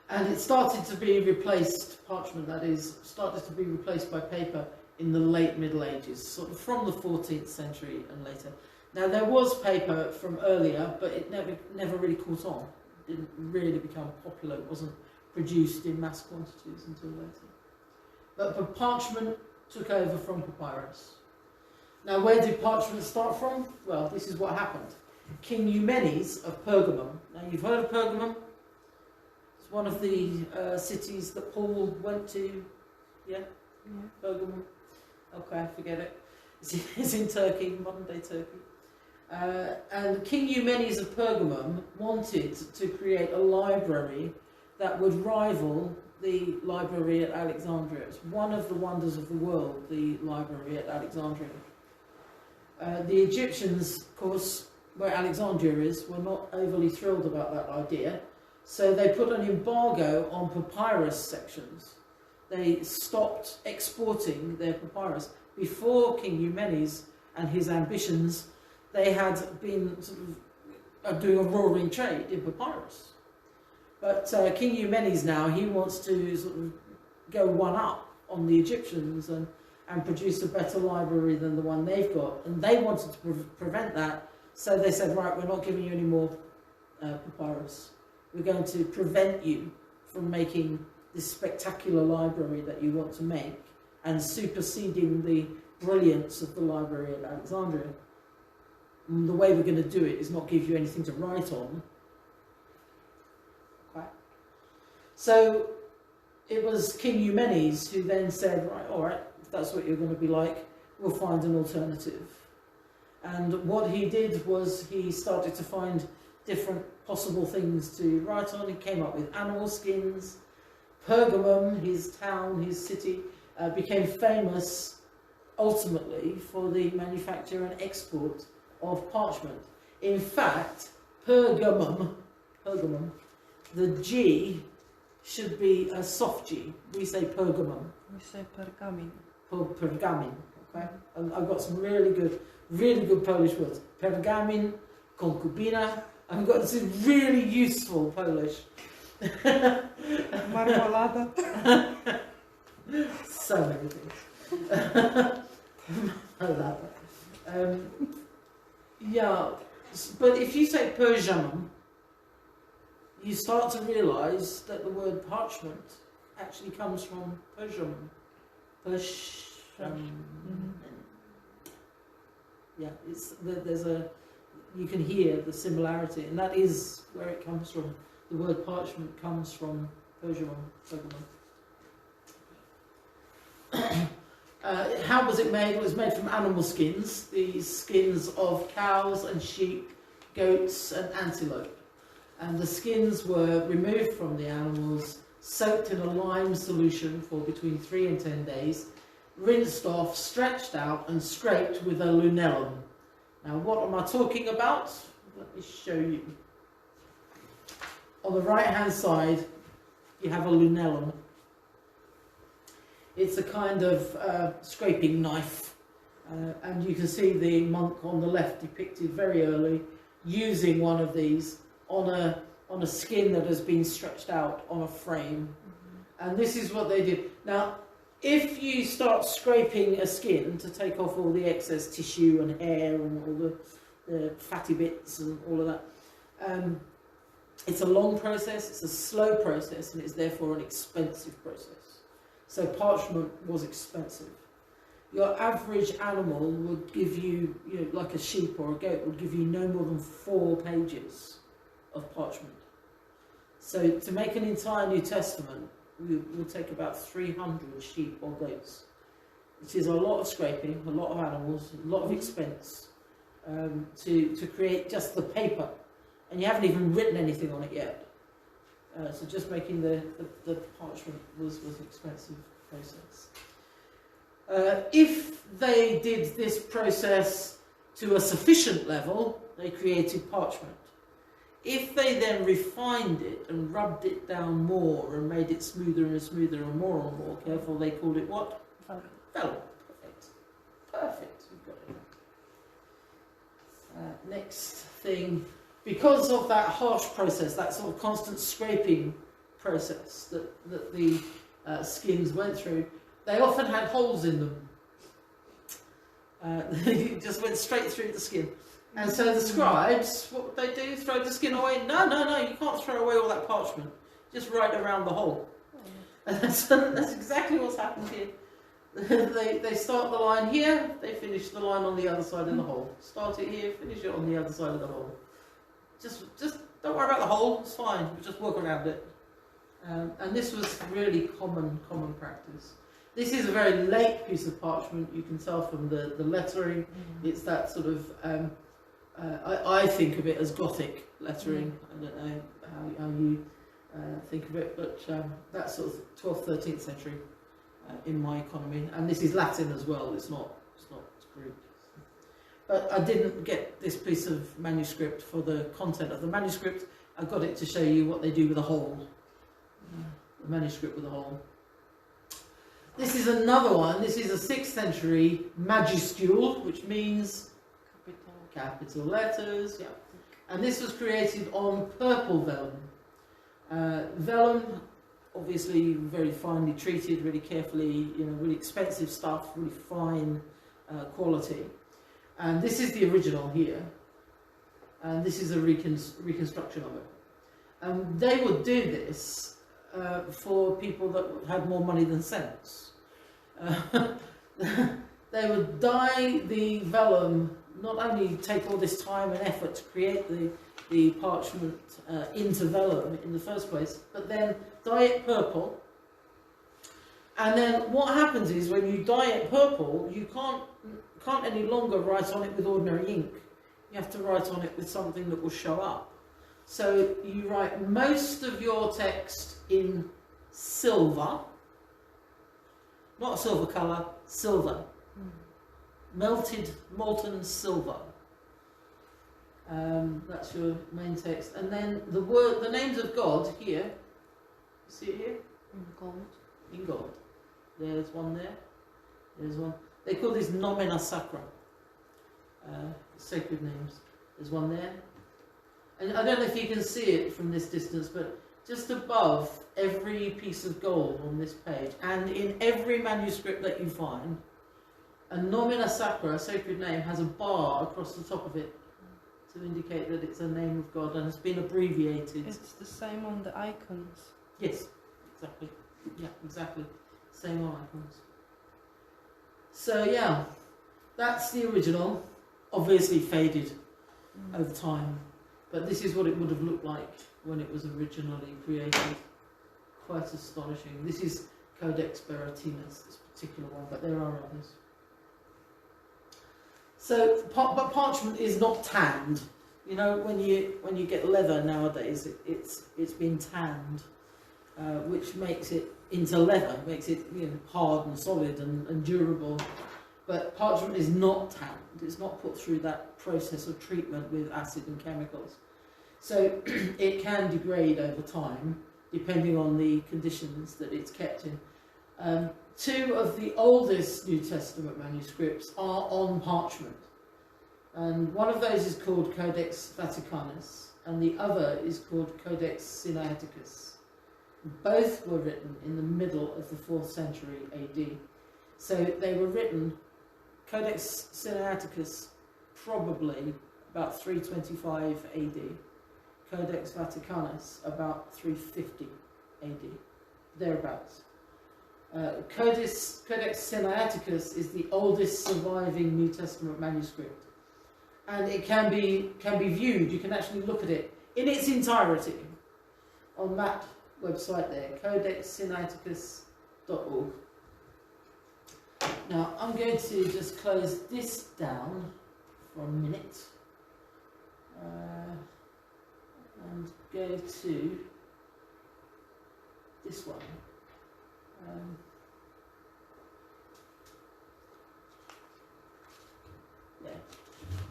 And it started to be replaced, parchment that is, started to be replaced by paper in the late Middle Ages, sort of from the 14th century and later. Now there was paper from earlier, but it never really caught on. It didn't really become popular. It wasn't produced in mass quantities until later. But parchment took over from papyrus. Now where did parchment start from? Well, this is what happened. King Eumenes of Pergamum. Now you've heard of Pergamum? It's one of the cities that Paul went to. Yeah? Pergamum. Okay, forget it. It's in Turkey, modern day Turkey. And King Eumenes of Pergamum wanted to create a library that would rival the library at Alexandria. It's one of the wonders of the world, the library at Alexandria. The Egyptians, of course, where Alexandria is, were not overly thrilled about that idea, so they put an embargo on papyrus sections. They stopped exporting their papyrus. Before King Eumenes and his ambitions, they had been sort of doing a roaring trade in papyrus. But King Eumenes now, he wants to sort of go one up on the Egyptians and produce a better library than the one they've got. And they wanted to prevent that, so they said, right, we're not giving you any more papyrus. We're going to prevent you from making this spectacular library that you want to make and superseding the brilliance of the library at Alexandria. And the way we're going to do it is not give you anything to write on, So it was King Eumenes who then said, right, all right, if that's what you're going to be like, we'll find an alternative. And what he did was he started to find different possible things to write on. He came up with animal skins. Pergamum, his town, his city, became famous ultimately for the manufacture and export of parchment. In fact, Pergamum, the G should be a soft G. We say Pergamum. We say pergamin. Pergamin. Okay? And I've got some really good Polish words. Pergamin, concubina. I've got some really useful Polish. Marmolada. So many things. Marmolada. Yeah, but if you say Pergamum, you start to realise that the word parchment actually comes from Pergamum. Yeah, you can hear the similarity, and that is where it comes from. The word parchment comes from Pergamum. How was it made? It was made from animal skins, the skins of cows and sheep, goats and antelope. And the skins were removed from the animals, soaked in a lime solution for between 3 and 10 days, rinsed off, stretched out and scraped with a lunellum. Now what am I talking about? Let me show you. On the right hand side you have a lunellum. It's a kind of scraping knife, and you can see the monk on the left depicted very early using one of these on a skin that has been stretched out on a frame. And this is what they did. Now if you start scraping a skin to take off all the excess tissue and hair and all the fatty bits and all of that, it's a long process, it's a slow process, and it's therefore an expensive process. So parchment was expensive. Your average animal would give you, like a sheep or a goat, would give you no more than 4 pages of parchment. So to make an entire New Testament would take about 300 sheep or goats, which is a lot of scraping, a lot of animals, a lot of expense to create just the paper. And you haven't even written anything on it yet. So just making the parchment was an expensive process. If they did this process to a sufficient level, they created parchment. If they then refined it and rubbed it down more and made it smoother and smoother and more careful, they called it what? Vellum. Perfect. We've got it. Next thing. Because of that harsh process, that sort of constant scraping process that the skins went through, they often had holes in them. They just went straight through the skin. And so the scribes, what would they do? Throw the skin away? No, you can't throw away all that parchment. Just right around the hole. And that's exactly what's happened here. They start the line here, they finish the line on the other side of the hole. Start it here, finish it on the other side of the hole. Just don't worry about the hole, it's fine, we'll just work around it. And this was really common practice. This is a very late piece of parchment, you can tell from the lettering. It's that sort of, I think of it as Gothic lettering. I don't know how you think of it, but that's sort of 12th, 13th century in my economy. And this is Latin as well, it's not Greek. But I didn't get this piece of manuscript for the content of the manuscript. I got it to show you what they do with a hole. The manuscript with a hole. This is another one. This is a 6th century majuscule, which means capital letters. Yeah. And this was created on purple vellum. Vellum, obviously very finely treated, really carefully, really expensive stuff, really fine quality. And this is the original here, and this is a reconstruction of it. And they would do this for people that had more money than sense. They would dye the vellum, not only take all this time and effort to create the parchment into vellum in the first place, but then dye it purple, and then what happens is when you dye it purple, you can't any longer write on it with ordinary ink. You have to write on it with something that will show up. So you write most of your text in silver, not a silver colour, silver, melted molten silver. That's your main text, and then the names of God here. See it here? In gold. In gold. There's one there. There's one. They call these nomina sacra, sacred names. There's one there. And I don't know if you can see it from this distance, but just above every piece of gold on this page, and in every manuscript that you find, a nomina sacra, a sacred name, has a bar across the top of it to indicate that it's a name of God and has been abbreviated. It's the same on the icons. Yes, exactly. Yeah, exactly. Same on icons. So yeah, that's the original. Obviously faded over time, but this is what it would have looked like when it was originally created. Quite astonishing. This is Codex Beratimus, this particular one, but there are others. So, but parchment is not tanned. You know, when you get leather nowadays, it's been tanned, which makes it into leather, makes it, you know, hard and solid and durable. But parchment is not tanned. It's not put through that process of treatment with acid and chemicals. So it can degrade over time, depending on the conditions that it's kept in. Two of the oldest New Testament manuscripts are on parchment. And one of those is called Codex Vaticanus, and the other is called Codex Sinaiticus. Both were written in the middle of the 4th century AD. So they were written, Codex Sinaiticus probably about 325 AD, Codex Vaticanus about 350 AD, thereabouts. Codex Sinaiticus is the oldest surviving New Testament manuscript, and it can be viewed. You can actually look at it in its entirety on that website there, codexsinaiticus.org. Now I'm going to just close this down for a minute and go to this one. Yeah.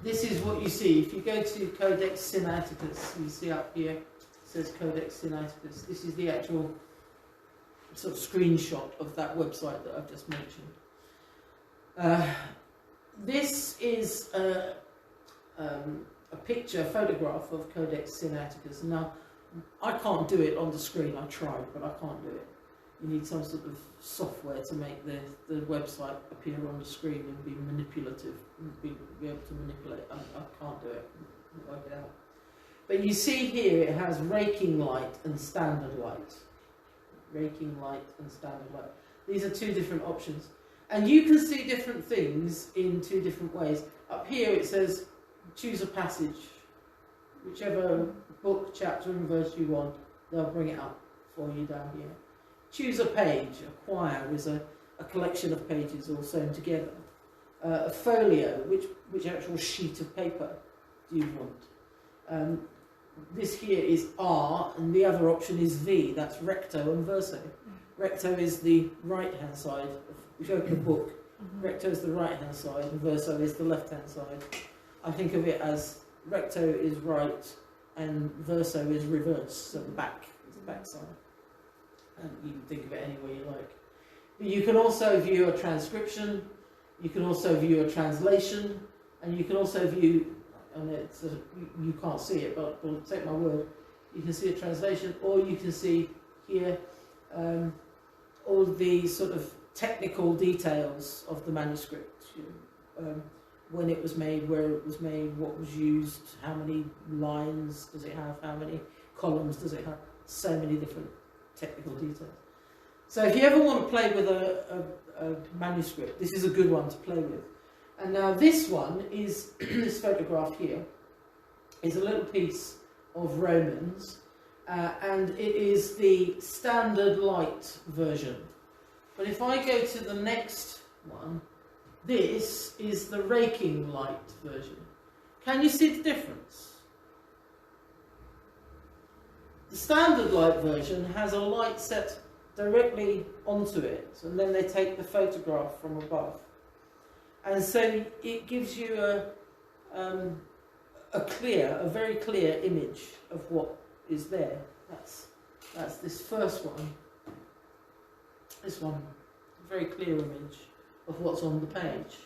This is what you see. If you go to Codex Sinaiticus, you see up here, it says Codex Sinaiticus. This is the actual sort of screenshot of that website that I've just mentioned. This is a picture, a photograph of Codex Sinaiticus. Now, I can't do it on the screen. I tried, but I can't do it. You need some sort of software to make the website appear on the screen and be manipulative, and be able to manipulate. I can't do it. Work it out. But you see here it has raking light and standard light. Raking light and standard light. These are two different options. And you can see different things in two different ways. Up here it says choose a passage. Whichever book, chapter and verse you want, they'll bring it up for you down here. Choose a page. A quire is a collection of pages all sewn together. A folio, which actual sheet of paper do you want? This here is R, and the other option is V. That's recto and verso. Recto is the right-hand side. If you open a book, recto is the right-hand side, and verso is the left-hand side. I think of it as recto is right, and verso is reverse, so the back is the back side. And you can think of it any way you like. But you can also view a transcription, you can also view a translation, and you can also view, and it's you can't see it, but take my word, you can see a translation, or you can see here all the sort of technical details of the manuscript. When it was made, where it was made, what was used, how many lines does it have, how many columns does it have, so many different technical details. So if you ever want to play with a manuscript, this is a good one to play with. And now this one is, this photograph here, is a little piece of Romans, and it is the standard light version. But if I go to the next one, this is the raking light version. Can you see the difference? The standard light version has a light set directly onto it, and then they take the photograph from above. And so it gives you a very clear image of what is there. That's this first one. This one, a very clear image of what's on the page.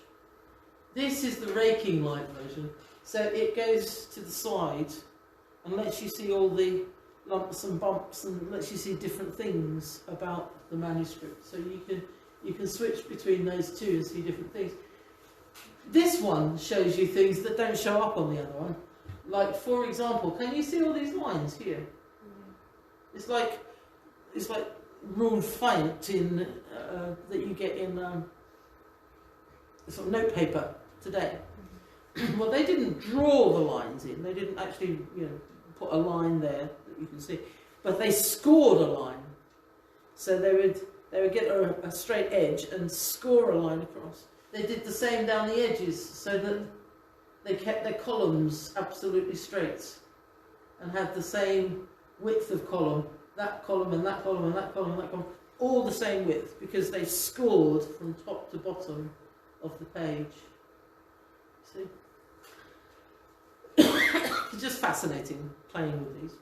This is the raking light version. So it goes to the side and lets you see all the lumps and bumps and lets you see different things about the manuscript. So you can switch between those two and see different things. This one shows you things that don't show up on the other one. Like, for example, can you see all these lines here? Mm-hmm. It's like ruled faint in that you get in sort of notepaper today. Mm-hmm. Well, they didn't draw the lines in. They didn't actually, put a line there that you can see, but they scored a line. So they would get a straight edge and score a line across. They did the same down the edges, so that they kept their columns absolutely straight and had the same width of column, that column and that column and that column and that column, all the same width, because they scored from top to bottom of the page. See? It's just fascinating playing with these.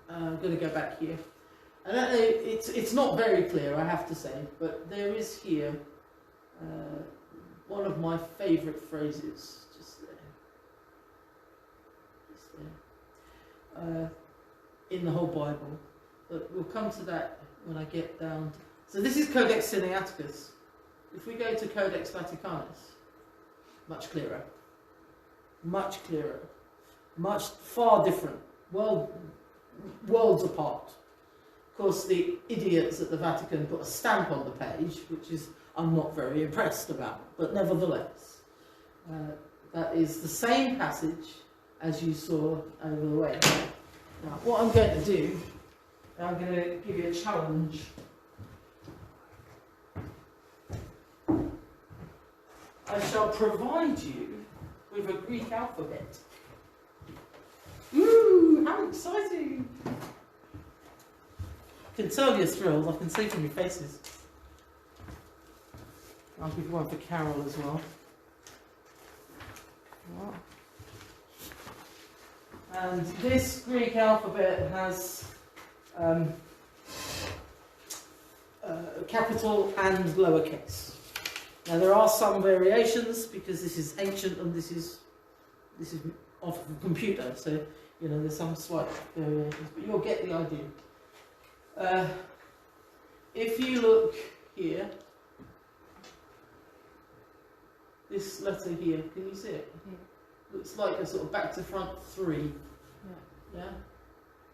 I'm going to go back here. I don't know, it's not very clear, I have to say, but there is here one of my favourite phrases, just there, in the whole Bible. But we'll come to that when I get down. So this is Codex Sinaiticus. If we go to Codex Vaticanus, much clearer, far different, worlds apart. Of course, the idiots at the Vatican put a stamp on the page, which is I'm not very impressed about, but nevertheless, that is the same passage as you saw over the way. Now, what I'm going to do, I'm going to give you a challenge. I shall provide you with a Greek alphabet. Woo! How exciting! I can tell you're thrilled, I can see from your faces. I'll give one for Carol as well. Wow. And this Greek alphabet has capital and lowercase. Now there are some variations because this is ancient and this is off of a computer, so there's some slight variations, but you'll get the idea. If you look here, this letter here, can you see it? Yeah. Looks like a sort of back to front 3. Yeah.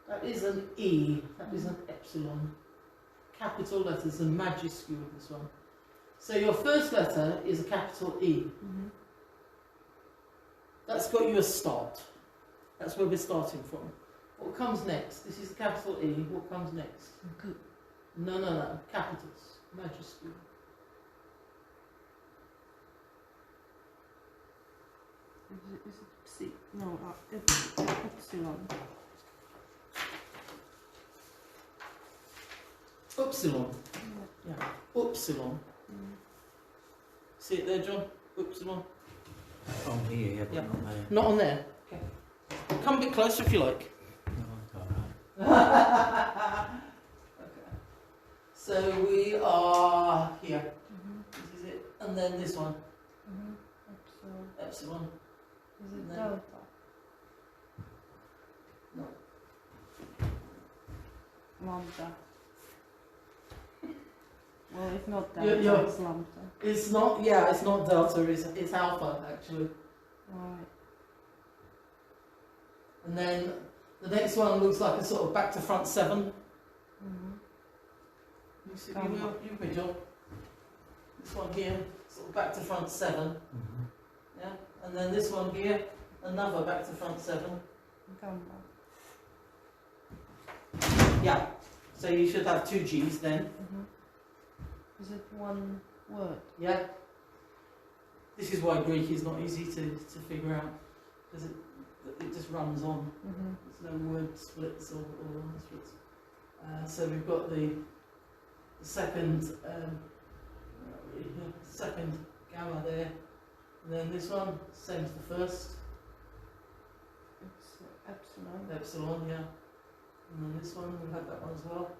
That is an E, that is an epsilon. Capital letters and majuscule, this one. So your first letter is a capital E. Mm-hmm. That's got you a start. That's where we're starting from. What comes next? This is the capital E. What comes next? Good. No. Capitals. Majuscule. Is it psi? No, epsilon. Upsilon. Yeah. Upsilon. Mm. See it there, John? Upsilon. On here, yeah, but Yeah. not there. Not on there. Okay. Come a bit closer if you like. No, it's alright. Okay. So we are here. Mm-hmm. This is it. And then this one. Mm-hmm. Epsilon. Is it No. delta? No. Lambda. Well, it's not Yeah, delta, yeah. it's lambda. It's not, yeah, it's not delta, it's alpha actually. Right. And then the next one looks like a sort of back to front 7. Mm-hmm. You see, you good job. This one here, sort of back to front 7. Mhm. Yeah. And then this one here, another back to front 7. Gamma. Yeah. So you should have 2 G's then. Is it one word? Yeah. This is why Greek is not easy to figure out, because it just runs on. There's no word splits or splits. So we've got the second second gamma there, and then this one same as the first. It's epsilon. Epsilon, yeah. And then this one, we had that one as well.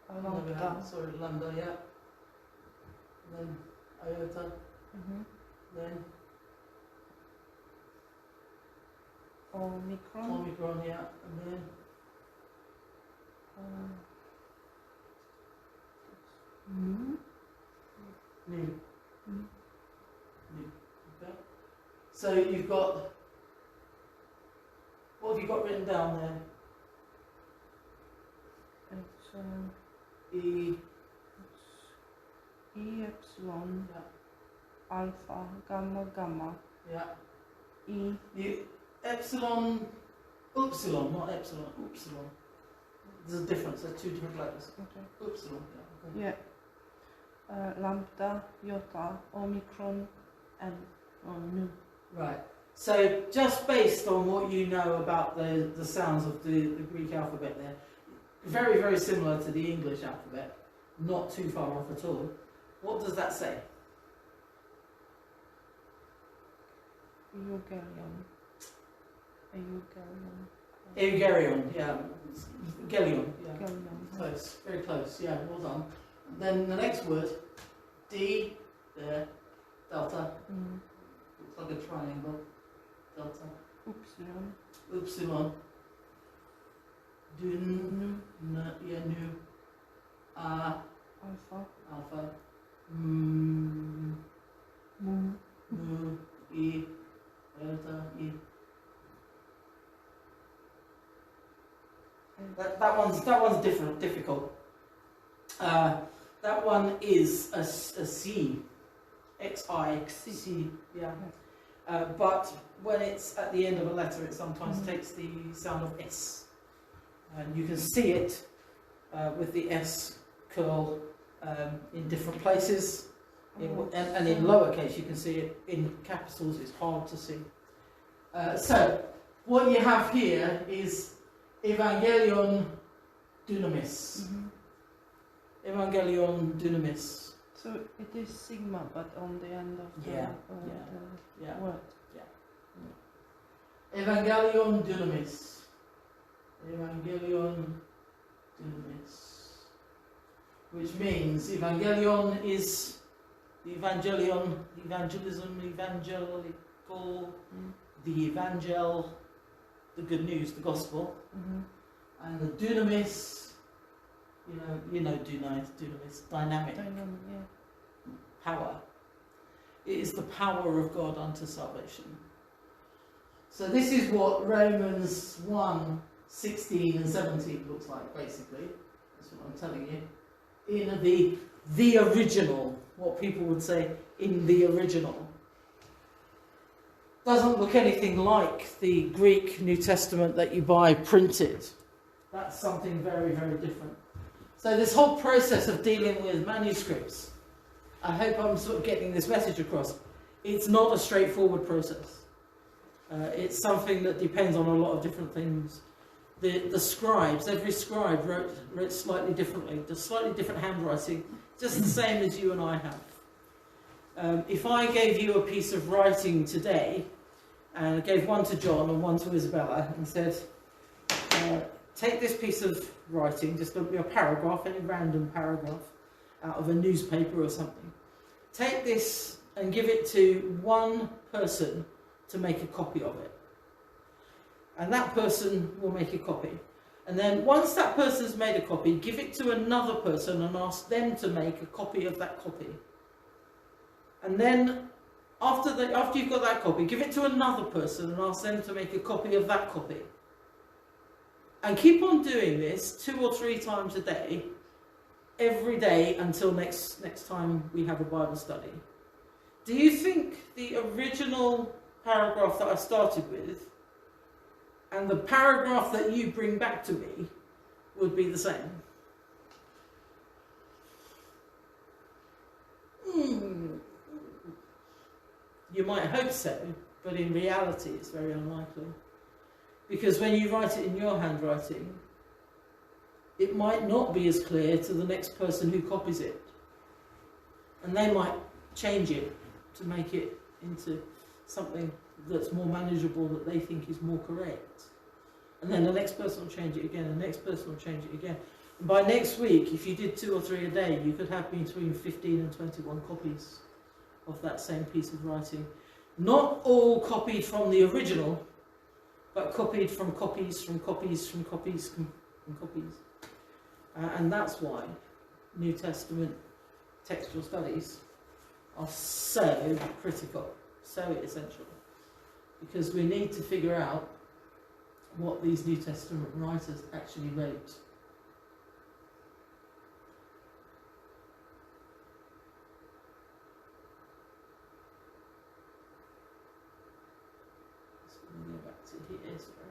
No, we Lambda. haven't. Sorry, lambda, yeah. And then iota, then Omicron. omicron, yeah, and then Nu. nu. Mm. Nu. Okay. So you've got, what have you got written down there? It's E, E epsilon yeah, alpha gamma gamma yeah. E. Epsilon, upsilon, not epsilon, upsilon. There's a difference, there's 2 different letters. Okay. Upsilon, yeah. Okay. Yeah. Lambda, iota, omicron, and nu. Right. So just based on what you know about the sounds of the Greek alphabet there, very, very similar to the English alphabet, not too far off at all. What does that say? Eugerion. Eugerion. Eugerion, yeah. Gelion, yeah. Eugerion. Close, very close, yeah, well done. Then the next word, D, there, delta, looks like a triangle, delta, Upsilon. upsilon, dun, yeah, nu, Alpha. alpha, Mu. mu, e, delta, e. That one's difficult. That one is a C, X-I-C, yeah. But when it's at the end of a letter, it sometimes takes the sound of S. And you can see it with the S curl in different places. And in lowercase, you can see it in capitals, it's hard to see. So, what you have here is Evangelion Dunamis. Evangelion Dunamis. So it is sigma, but on the end of the, Yeah. word. Evangelion Dunamis. Evangelion Dunamis. Which means Evangelion is the Evangelion, evangelism, evangelical, the evangel, the good news, the gospel. And the dunamis, you know dunamis, dynamic, power. It is the power of God unto salvation. So this is what Romans 1, 16 and 17 looks like, basically. That's what I'm telling you. In the original, what people would say, in the original. Doesn't look anything like the Greek New Testament that you buy printed. That's something very, very different. So this whole process of dealing with manuscripts, I hope I'm sort of getting this message across. It's not a straightforward process. It's something that depends on a lot of different things. The scribes, every scribe wrote slightly differently, just slightly different handwriting, just the same as you and I have. If I gave you a piece of writing today, and I gave one to John and one to Isabella, and said, take this piece of writing, just a paragraph, any random paragraph, out of a newspaper or something. Take this and give it to one person to make a copy of it. And that person will make a copy. And then once that person's made a copy, give it to another person and ask them to make a copy of that copy. And then after you've got that copy, give it to another person and ask them to make a copy of that copy. And keep on doing this 2 or 3 times a day, every day until next time we have a Bible study. Do you think the original paragraph that I started with and the paragraph that you bring back to me would be the same? You might hope so, but in reality it's very unlikely. Because when you write it in your handwriting, it might not be as clear to the next person who copies it. And they might change it to make it into something that's more manageable, that they think is more correct. And then the next person will change it again, and the next person will change it again. And by next week, if you did 2 or 3 a day, you could have between 15 and 21 copies of that same piece of writing. Not all copied from the original, but copied from copies, from copies, from copies, from copies. And that's why New Testament textual studies are so critical, so essential. Because we need to figure out what these New Testament writers actually wrote. So we'll go back to here, sorry.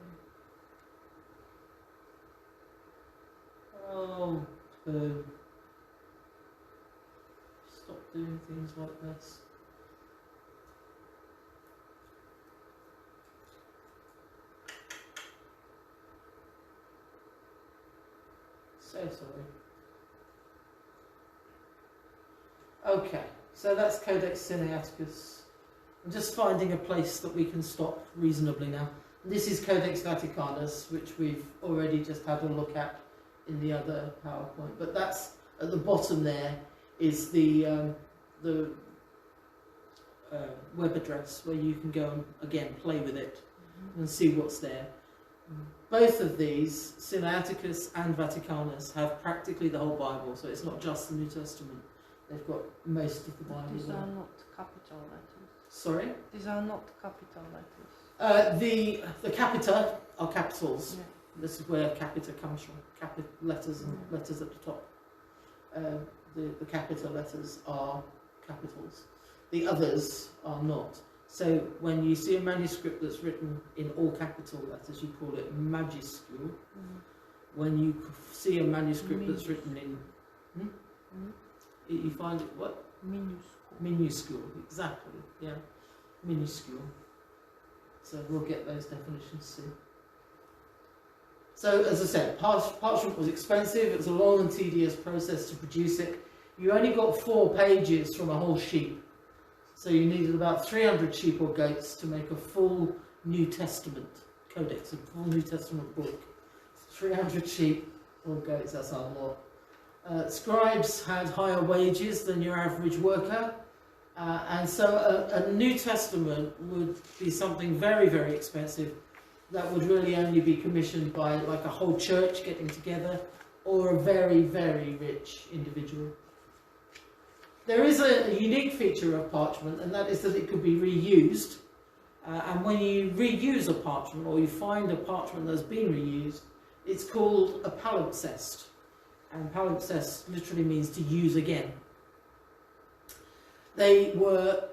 Oh, boo. Stop doing things like this. So sorry. Okay, so that's Codex Sinaiticus. I'm just finding a place that we can stop reasonably now. This is Codex Vaticanus, which we've already just had a look at in the other PowerPoint. But that's at the bottom there is the web address where you can go and again play with it and see what's there. Both of these, Sinaiticus and Vaticanus, have practically the whole Bible, so it's not just the New Testament. They've got most of the Bible. These there. are not capital letters. Sorry? These are not capital letters. The capita are capitals. Yeah. This is where capita comes from. Letters and letters at the top. The capital letters are capitals. The others are not. So when you see a manuscript that's written in all capital letters, you call it majuscule. When you see a manuscript that's written in... You find it what? Minuscule. Minuscule, exactly, yeah. Minuscule. So we'll get those definitions soon. So, as I said, parchment was expensive. It was a long and tedious process to produce it. You only got 4 pages from a whole sheep. So you needed about 300 sheep or goats to make a full New Testament codex, a full New Testament book. 300 sheep or goats, that's a lot. Scribes had higher wages than your average worker. And so a New Testament would be something very, very expensive that would really only be commissioned by like a whole church getting together or a very, very rich individual. There is a unique feature of parchment, and that is that it could be reused. And when you reuse a parchment, or you find a parchment that's been reused, it's called a palimpsest. And palimpsest literally means to use again. They were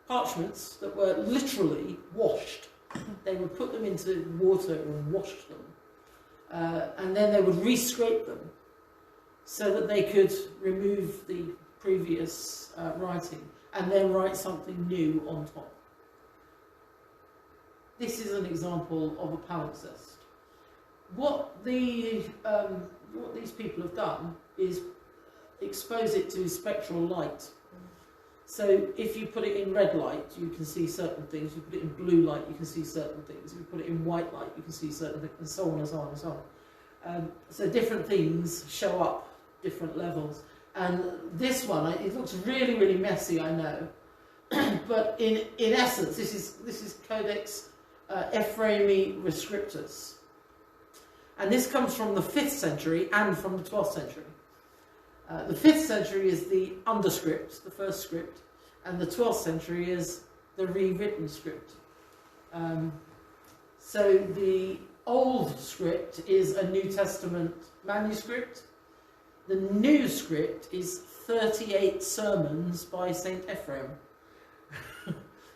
parchments that were literally washed. They would put them into water and wash them. And then they would re-scrape them so that they could remove the previous writing and then write something new on top. This is an example of a palimpsest. What these people have done is expose it to spectral light. So if you put it in red light, you can see certain things. You put it in blue light, you can see certain things. If you put it in white light, you can see certain things, and so on and so on and so on. So different things show up, different levels. And this one, it looks really, really messy, I know. But in essence, this is Codex Ephremi Rescriptus. And this comes from the 5th century and from the 12th century. The 5th century is the underscript, the first script, and the 12th century is the rewritten script. So the old script is a New Testament manuscript. The new script is 38 sermons by St. Ephrem.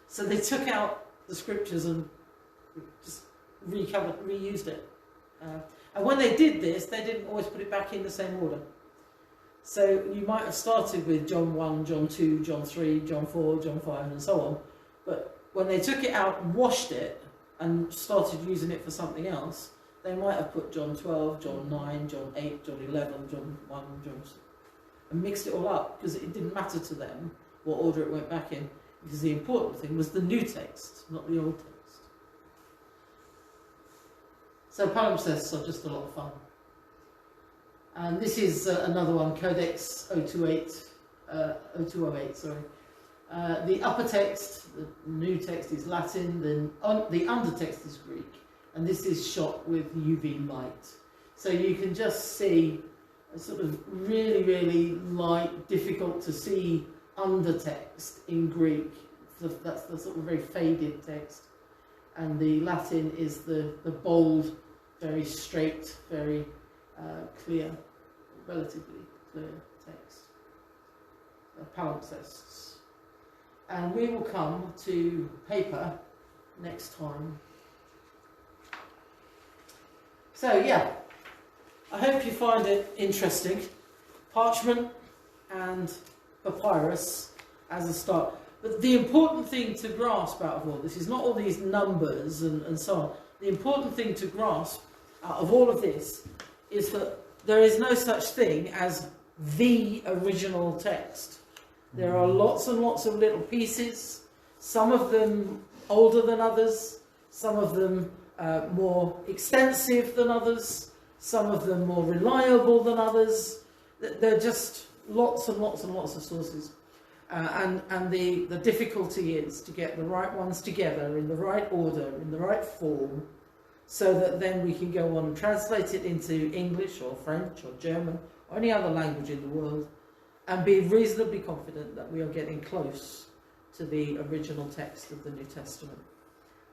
So they took out the scriptures and just reused it. And when they did this, they didn't always put it back in the same order. So you might have started with John 1, John 2, John 3, John 4, John 5 and so on, but when they took it out and washed it and started using it for something else, they might have put John 12, John 9, John 8, John 11, John 1, John 6, and mixed it all up because it didn't matter to them what order it went back in, because the important thing was the new text, not the old text. So palimpsests are just a lot of fun. And this is another one, Codex 0208, sorry. The upper text, the new text is Latin, the undertext is Greek, and this is shot with UV light. So you can just see a sort of really, really light, difficult to see undertext in Greek. That's the sort of very faded text. And the Latin is the bold, very straight, very clear, relatively clear text. Palimpsests. And we will come to paper next time. So yeah, I hope you find it interesting. Parchment and papyrus as a start. But the important thing to grasp out of all this is not all these numbers and so on. The important thing to grasp out of all of this is that there is no such thing as the original text. There are lots and lots of little pieces, some of them older than others, some of them more extensive than others, some of them more reliable than others. There are just lots and lots and lots of sources. And the difficulty is to get the right ones together in the right order, in the right form, so that then we can go on and translate it into English or French or German or any other language in the world, and be reasonably confident that we are getting close to the original text of the New Testament.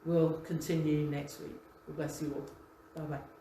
We'll continue next week. God bless you all. Bye-bye.